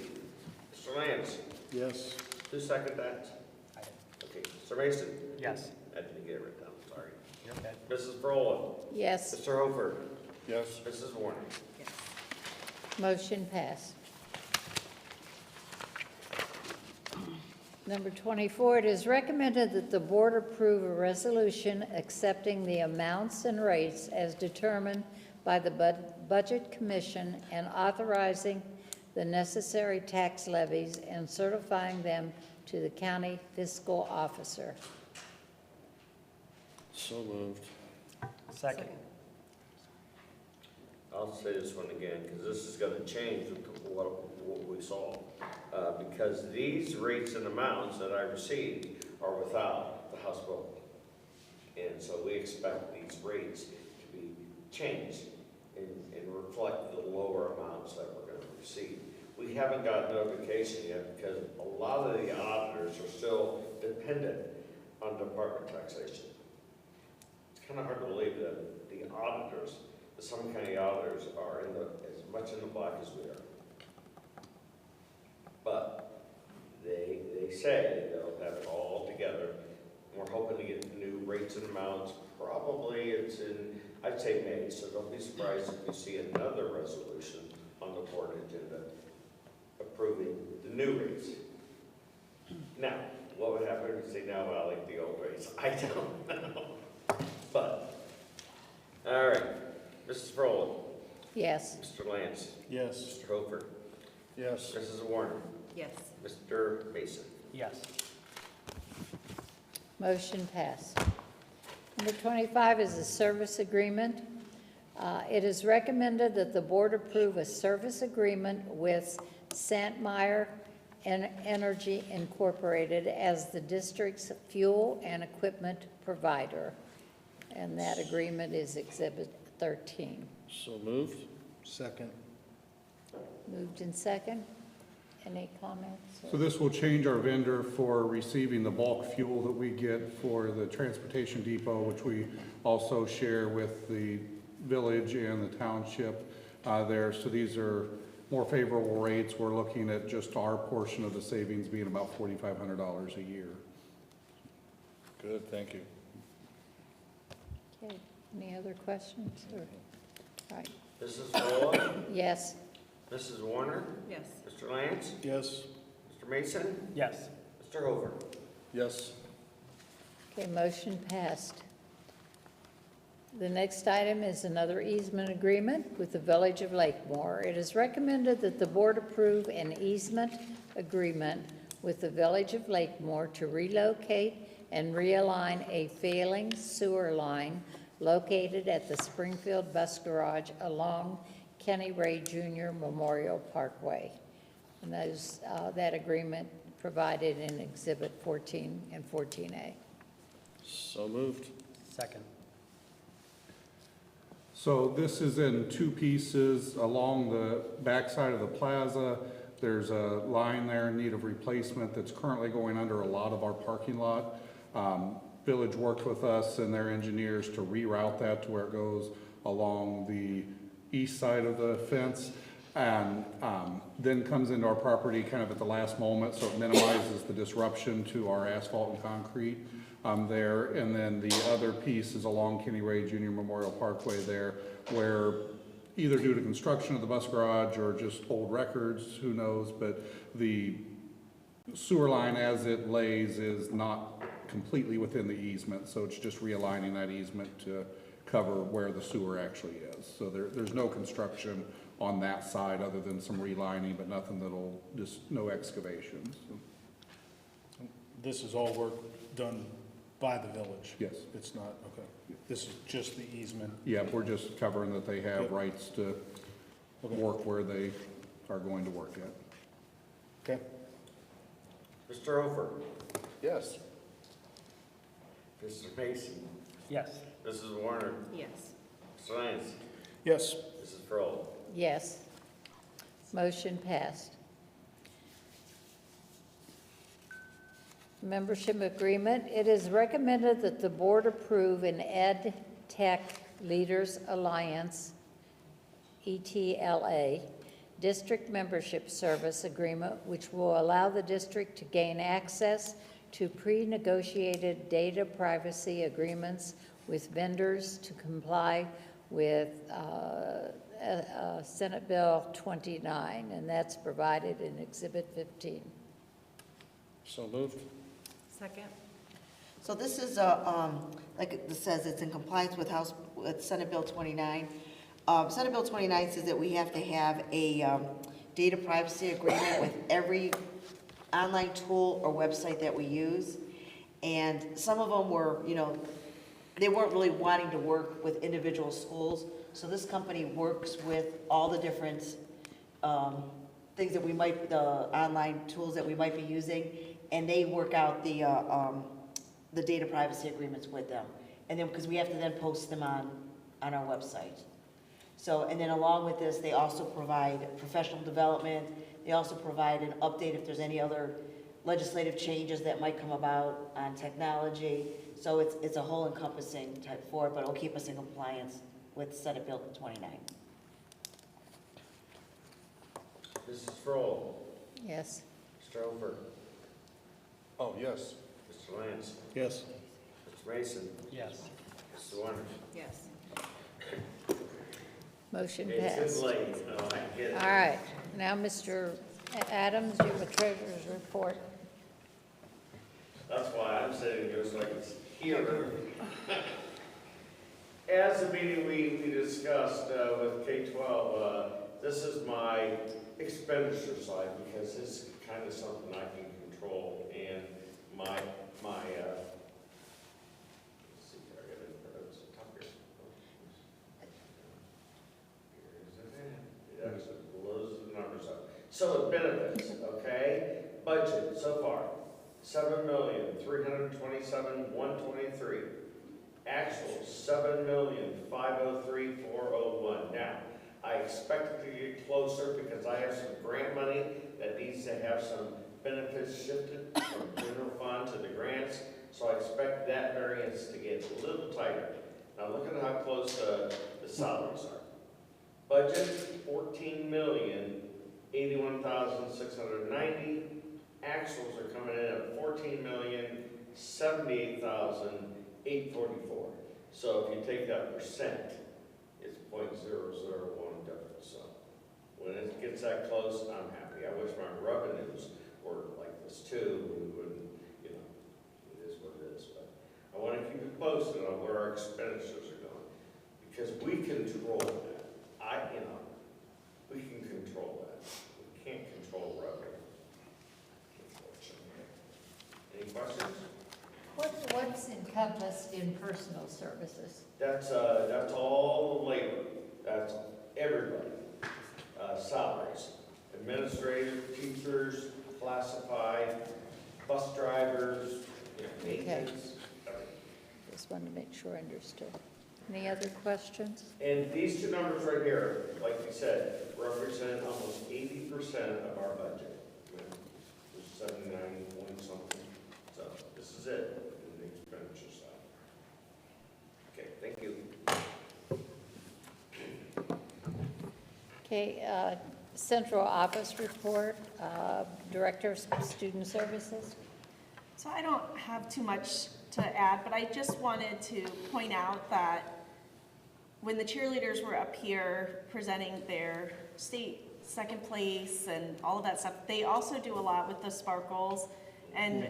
Mr. Lance, Yes. who seconded that? I did. Okay, Mr. Mason? Yes. I didn't get it written down, sorry. You're okay. Mrs. Frola? Yes, Mr. Hofer? Yes. Mrs. Warner? motion passed. Number 24, it is recommended that the board approve a resolution accepting the amounts and rates as determined by the Budget Commission and authorizing the necessary tax levies and certifying them to the county fiscal officer. So moved. Second. I'll say this one again, because this is gonna change what we saw. Because these rates and amounts that I received are without the House bill. And so we expect these rates to be changed and reflect the lower amounts that we're gonna receive. We haven't got notification yet because a lot of the auditors are still dependent on department taxation. It's kind of hard to believe that the auditors, the Summit County auditors, are as much in the black as we are. But they say they'll have it all together. We're hoping to get new rates and amounts. Probably it's in, I'd say May, so don't be surprised if you see another resolution on the board agenda approving the new rates. Now, what would happen if you say, no, I like the old rates? I don't know. But, all right, Mrs. Frola, Yes, Mr. Lance, Yes. Mr. Hofer, Yes. Mrs. Warner, Yes. Mr. Mason. Yes. motion passed. Number 25 is a service agreement. It is recommended that the board approve a service agreement with Santmeyer Energy Incorporated as the district's fuel and equipment provider. And that agreement is Exhibit 13. So moved. Second. Moved in second. Any comments? So this will change our vendor for receiving the bulk fuel that we get for the transportation depot, which we also share with the village and the township there. So these are more favorable rates. We're looking at just our portion of the savings being about $4,500 a year. Good, thank you. Okay, any other questions? Or, all right, Mrs. Frola, yes, Mrs. Warner, Yes. Mr. Lance, Yes. Mr. Mason, Yes. Mr. Hofer. Yes. okay, motion passed. The next item is another easement agreement with the Village of Lakemore. It is recommended that the board approve an easement agreement with the Village of Lakemore to relocate and realign a failing sewer line located at the Springfield Bus Garage along Kenny Ray Jr. Memorial Parkway. And those, that agreement provided in Exhibit 14 and 14A. So moved. Second. So this is in two pieces along the backside of the plaza. There's a line there in need of replacement that's currently going under a lot of our parking lot. Village worked with us and their engineers to reroute that to where it goes along the east side of the fence, and then comes into our property kind of at the last moment, so it minimizes the disruption to our asphalt and concrete there. And then the other piece is along Kenny Ray Junior Memorial Parkway there, where either due to construction of the bus garage or just old records, who knows, but the sewer line as it lays is not completely within the easement, so it's just realigning that easement to cover where the sewer actually is. So there's no construction on that side other than some relining, but nothing that'll, just no excavations. This is all work done by the village? Yes. It's not, okay. This is just the easement? Yeah, we're just covering that they have rights to work where they are going to work at. Okay. Mr. Ofer, Yes. Mr. Mason, Yes. Mrs. Warner, Yes. Mr. Lance, Yes. Mrs. Kroll. Yes. Motion passed. Membership agreement. It is recommended that the board approve an Ed Tech Leaders Alliance, ETLA, district membership service agreement, which will allow the district to gain access to pre-negotiated data privacy agreements with vendors to comply with Senate Bill 29, and that's provided in Exhibit 15. So moved. Second. So this is, like it says, it's in compliance with Senate Bill 29. Senate Bill 29 says that we have to have a data privacy agreement with every online tool or website that we use. And some of them were, they weren't really wanting to work with individual schools. So this company works with all the different things that the online tools that we might be using, and they work out the data privacy agreements with them. And then, because we have to then post them on our website. So, and then along with this, they also provide professional development. They also provide an update if there's any other legislative changes that might come about on technology. So it's a whole encompassing type for it, but it'll keep us in compliance with Senate Bill 29. Mrs. Kroll, Yes. Mr. Ofer, Oh, yes. Mr. Lance, Yes. Mr. Mason, Yes. Mrs. Warner. Yes. Motion It's passed. too late, no, I get it. All right, now, Mr. Adams, you have a treasurer's report. That's why I'm sitting here so I can hear. As the meeting we discussed with K-12, this is my expenditure side because it's kind of something I can control, and my let's see here, I got it, it's up here. It actually blows the numbers up. So the benefits, okay? Budget so far, $7,327,123. Actual, $7,503,401. Now, I expect it to get closer because I have some grant money that needs to have some benefits shifted from general fund to the grants. So I expect that variance to get a little tighter. Now look at how close the salaries are. Budget, $14,081,690. Actuals are coming in at $14,078,844. So if you take that percent, it's 0.001 difference. So when it gets that close, I'm happy. I wish my revenues were like this too. We wouldn't, it is what it is. But I want to keep it posted on where our expenditures are going because we control that. We can control that. We can't control revenue. Any questions? What's encompassed in personal services? That's all the labor. That's everybody. Salaries, administrators, teachers, classified, bus drivers, maintenance, everything. Just wanted to make sure I understood. Any other questions? And these two numbers right here, like you said, represent almost 80% of our budget. It's 79 point something. So this is it, in the expenditure side. Okay, thank you. Okay, central office report, Director of Student Services. So I don't have too much to add, but I just wanted to point out that when the cheerleaders were up here presenting their state second place and all of that stuff, they also do a lot with the Sparkles. And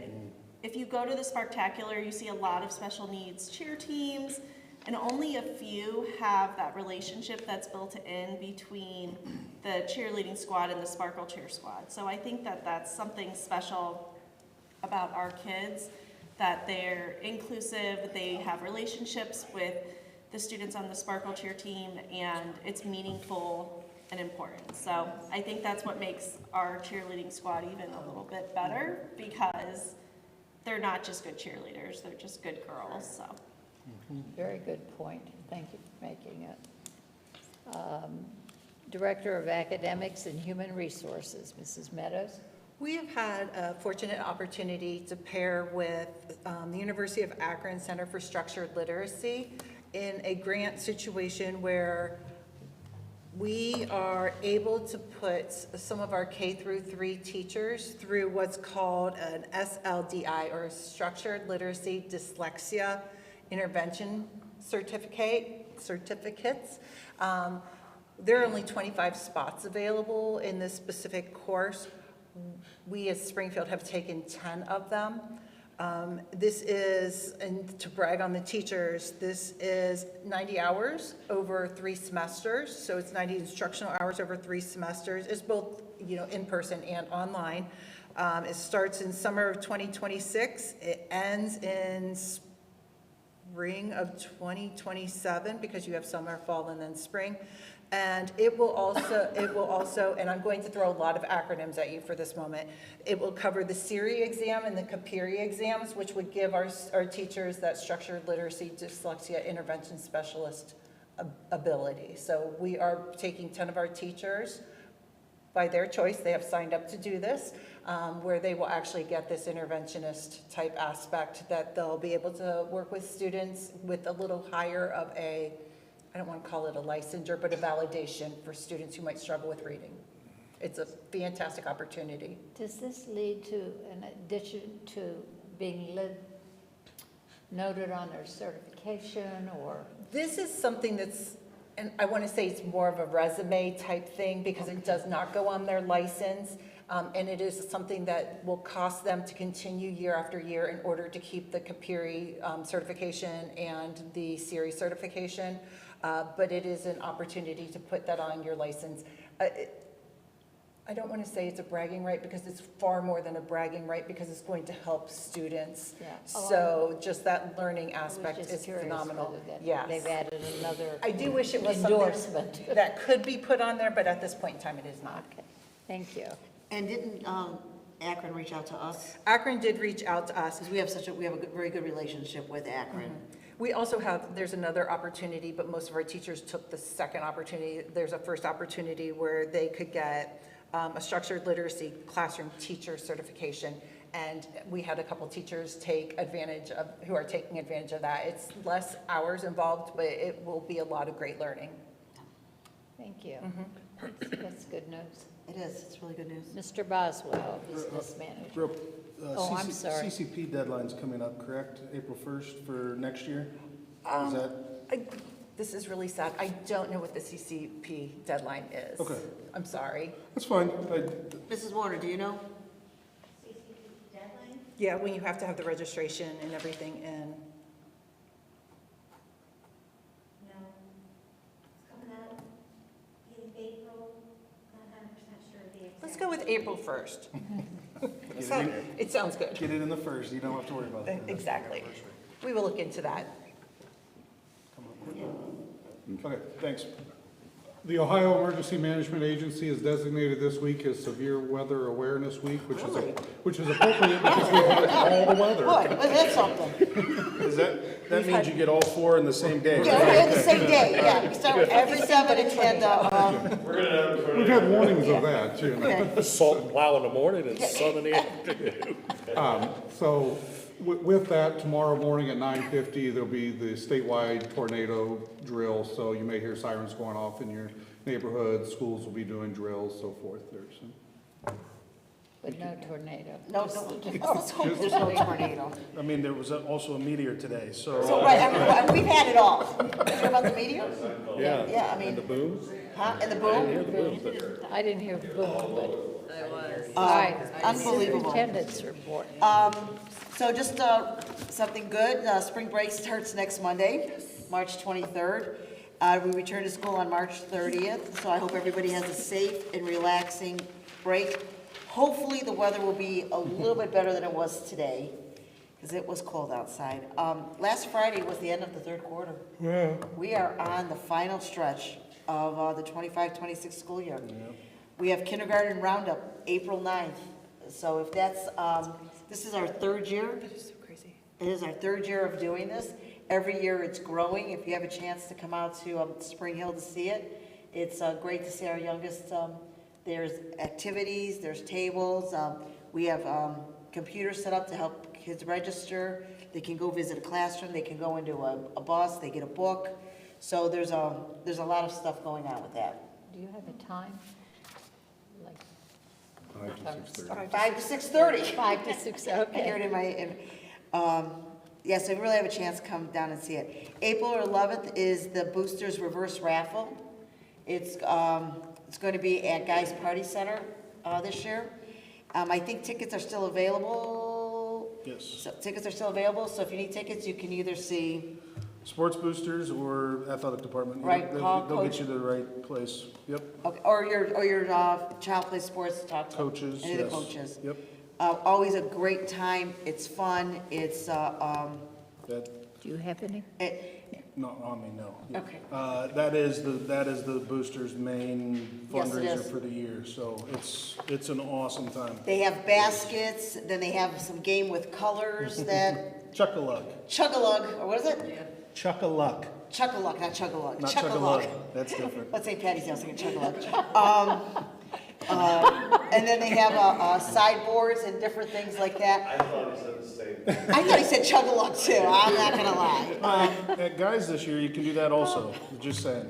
if you go to the Sparktacular, you see a lot of special needs cheer teams, and only a few have that relationship that's built in between the cheerleading squad and the Sparkle cheer squad. So I think that that's something special about our kids, that they're inclusive, that they have relationships with the students on the Sparkle cheer team, and it's meaningful and important. So I think that's what makes our cheerleading squad even a little bit better, because they're not just good cheerleaders, they're just good girls, so. Very good point. Thank you for making it. Director of Academics and Human Resources, Mrs. Meadows. We have had a fortunate opportunity to pair with the University of Akron Center for Structured Literacy in a grant situation where we are able to put some of our K through 3 teachers through what's called an SLDI, or Structured Literacy Dyslexia Intervention certificates. There are only 25 spots available in this specific course. We as Springfield have taken 10 of them. This is, and to brag on the teachers, this is 90 hours over 3 semesters. So it's 90 instructional hours over 3 semesters. It's both, in person and online. It starts in summer of 2026. It ends in spring of 2027, because you have summer, fall, and then spring. And it will also, and I'm going to throw a lot of acronyms at you for this moment. It will cover the CERI exam and the CAPIRI exams, which would give our teachers that structured literacy dyslexia intervention specialist ability. So we are taking 10 of our teachers by their choice. They have signed up to do this, where they will actually get this interventionist type aspect, that they'll be able to work with students with a little higher of a, I don't want to call it a licensure, but a validation for students who might struggle with reading. It's a fantastic opportunity. Does this lead to, in addition to being noted on their certification, or? This is something that's, and I want to say it's more of a resume type thing, because it does not go on their license. And it is something that will cost them to continue year after year in order to keep the CAPIRI certification and the CERI certification. But it is an opportunity to put that on your license. I don't want to say it's a bragging right, because it's far more than a bragging right, because it's going to help students. Yeah. So just that learning aspect is phenomenal. Yes. They've added another I do wish it was endorsement. something that could be put on there, but at this point in time, it is not. Okay, thank you. And didn't Akron reach out to us? Akron did reach out to us. Because we have a very good relationship with Akron. We also have, there's another opportunity, but most of our teachers took the second opportunity. There's a first opportunity where they could get a structured literacy classroom teacher certification. And we had a couple teachers take advantage of, who are taking advantage of that. It's less hours involved, but it will be a lot of great learning. Thank you. That's good news. It is, it's really good news. Mr. Boswell, Business Manager. Oh, I'm sorry. CCP deadline's coming up, correct? April 1st for next year? Is that? This is really sad. I don't know what the CCP deadline is. Okay. I'm sorry. That's fine. Mrs. Warner, do you know? Deadline? Yeah, when you have to have the registration and everything in. No. It's coming up in April, not 100% sure of the exact. Let's go with April 1st. Get It sounds good. Get it in the first, you don't have to worry about it. Exactly. We will look into that. Okay, thanks. The Ohio Emergency Management Agency has designated this week as Severe Weather Awareness Week, which is appropriate because we've had all the weather. Boy, that's something. That means you get all four in the same day, Yeah, right? we're in the same day, yeah. We start every 7 and 10, We've had warnings of that, you know. okay. Salt and plow in the morning and sun in the afternoon. So with that, tomorrow morning at 9:50, there'll be the statewide tornado drill. So you may hear sirens going off in your neighborhood. Schools will be doing drills, so forth there. So. But no tornado. No, let's hope there's no tornado. I mean, there was also a meteor today, So, right, I mean, we've had it all. Did you hear about the meteor? Yeah. Yeah, I mean. And the boom? Huh, and the boom? I didn't hear the boom, but. Unbelievable. Attendance report. So just something good, spring break starts next Monday, March 23rd. We return to school on March 30th, so I hope everybody has a safe and relaxing break. Hopefully, the weather will be a little bit better than it was today, because it was cold outside. Last Friday was the end of the third quarter. Yeah. We are on the final stretch of the 25-26 school year. Yeah. We have kindergarten roundup, April 9th. So if that's, this is our third year. That is so crazy. It is our third year of doing this. Every year it's growing. If you have a chance to come out to Spring Hill to see it, it's great to see our youngest. There's activities, there's tables. We have computers set up to help kids register. They can go visit a classroom. They can go into a bus. They get a book. So there's a lot of stuff going on with that. Do you have a time? Like 5 to 6:30. 5 to 6, I okay. hear it in my, yes, if you really have a chance, come down and see it. April 11th is the Boosters Reverse Raffle. It's going to be at Guy's Party Center this year. I think tickets are still available. Yes. So tickets are still available, so if you need tickets, you can either see. Sports boosters or athletic department. Right, call They'll get coach. you to the right place. Yep. Okay, or your child plays sports, talk to Coaches, any of the yes. coaches. Yep. Always a great time. It's fun. It's That, Do you have any? not on me, no. Yeah. Okay. That is the boosters' main Yes, it fundraiser is. for the year, so it's an awesome time. They have baskets. Then they have some game with colors that Chuck-a-luck. Chug-a-lug, or what is it? Chuck-a-luck. Chuck-a-luck, not chug-a-lug. Not Chuck-a-lug. Chuck-a-luck. That's different. Let's say Patty's house, like a chug-a-lug. And then they have sideboards and different things like that. I thought he said the same thing. I thought he said chug-a-lug too. I'm not gonna lie. At Guys this year, you can do that also, just saying.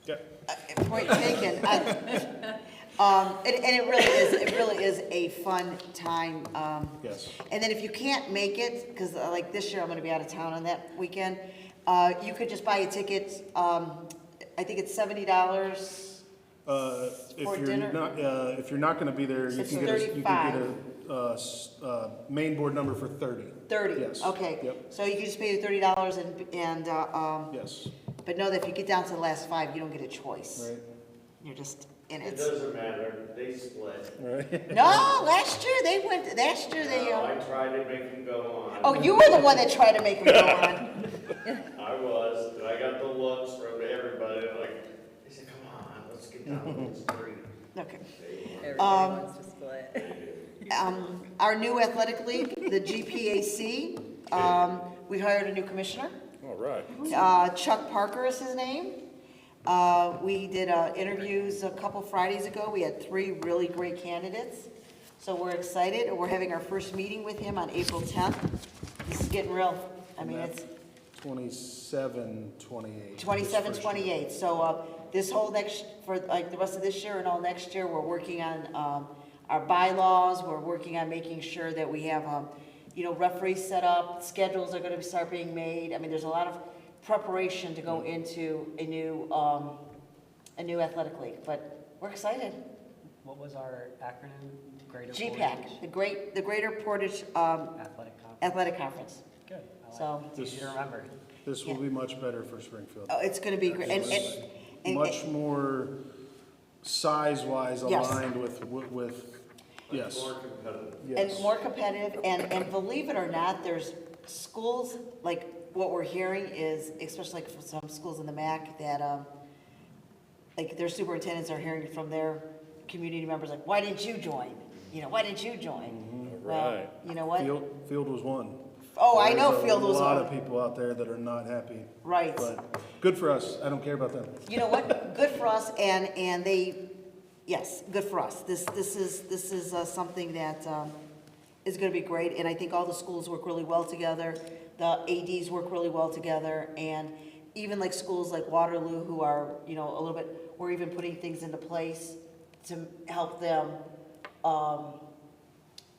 Yeah. Point taken. And it really is a fun time. Yes. And then if you can't make it, because like this year I'm going to be out of town on that weekend, you could just buy a ticket. I think it's $70 for dinner. If you're not going to be there, you It's can get $35. a main board number for 30. 30. Yes. Okay. Yep. So you can just pay the $30 and Yes. but know that if you get down to the last 5, you don't get a choice. Right. You're just in It it. doesn't matter, they split. Right. No, last year they went. Last year they. No, I tried to make them go on. Oh, you were the one that tried to make them go on. I was, and I got the looks from everybody, like, they said, come on, let's get down to this 3. Okay. Everybody wants to split. Our new athletic league, the GPAC, we hired a new commissioner. All right. Chuck Parker is his name. We did interviews a couple Fridays ago. We had 3 really great candidates. So we're excited. We're having our first meeting with him on April 10th. This is getting real. I mean, it's 27, 28. 27, 28. So this whole for like the rest of this year and all next year, we're working on our bylaws. We're working on making sure that we have, referees set up. Schedules are going to start being made. I mean, there's a lot of preparation to go into a new athletic league, but we're excited. What was our acronym? Greater GPAC, the Greater Portage Athletic Conference. Good. So It's easy to remember. This will be much better for Springfield. it's going to be great. And Much more size-wise Yes. aligned with, yes. More competitive. and more competitive, and believe it or not, there's schools, like what we're hearing is, especially like from some schools in the MAC, that, like their superintendents are hearing from their community members, like, why didn't you join? You know, why didn't you join? Well, Right. you know what? Field was one. Oh, I know Field was There's a lot one. of people out there that are not happy. Right. But good for us. I don't care about them. You know what? Good for us, and they, yes, good for us. This is something that is going to be great, and I think all the schools work really well together. The ADs work really well together, and even like schools like Waterloo, who are, you know, a little bit, we're even putting things into place to help them,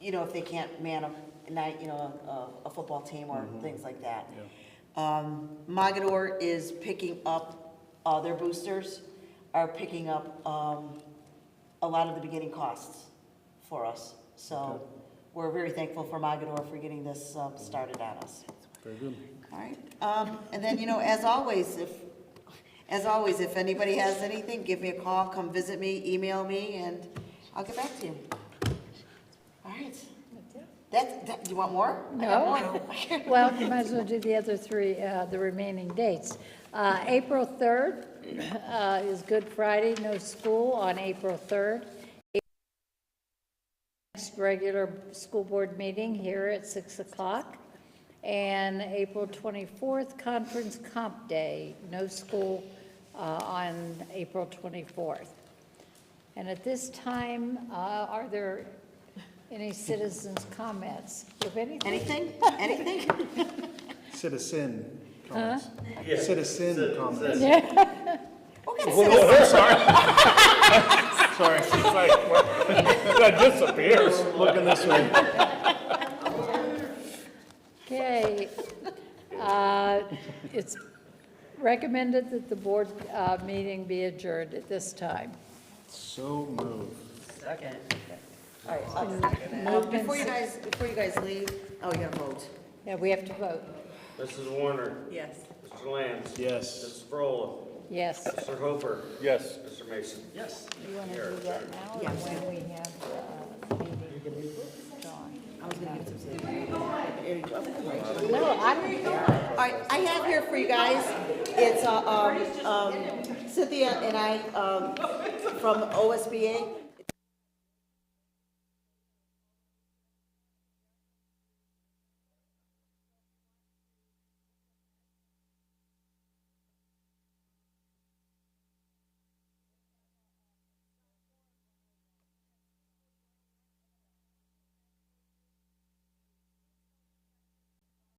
you know, if they can't man a night, you know, a football team or things like that. Mogador is picking up, their boosters are picking up a lot of the beginning costs for us. So we're very thankful for Mogador for getting this started on us. Very good. All right. And then, you know, as always, if anybody has anything, give me a call, come visit me, email me, and I'll get back to you. All right. Do you want more? No. Well, you might as well do the other three, the remaining dates. April 3rd is Good Friday, no school on April 3rd. Next regular school board meeting here at 6 o'clock. And April 24th, Conference Comp Day, no school on April 24th. And at this time, are there any citizens' comments? If anything? Anything? Citizen comments. Yeah. Citizen comments. Sorry, it's like, that disappears. Looking this way. Okay. It's recommended that the board meeting be adjourned at this time. So moved. Second. All right. Before you guys leave, oh, you gotta vote. Yeah, we have to vote. Mrs. Warner, Yes. Mr. Lance. Yes. Mrs. Frola, Yes. Mr. Hooper, Yes. Mr. Mason. Yes. You want to do that now, or when we have meeting? Dawn? I was gonna give some. No, I don't care. All right, I have here for you guys, it's Cynthia and I from OSBA.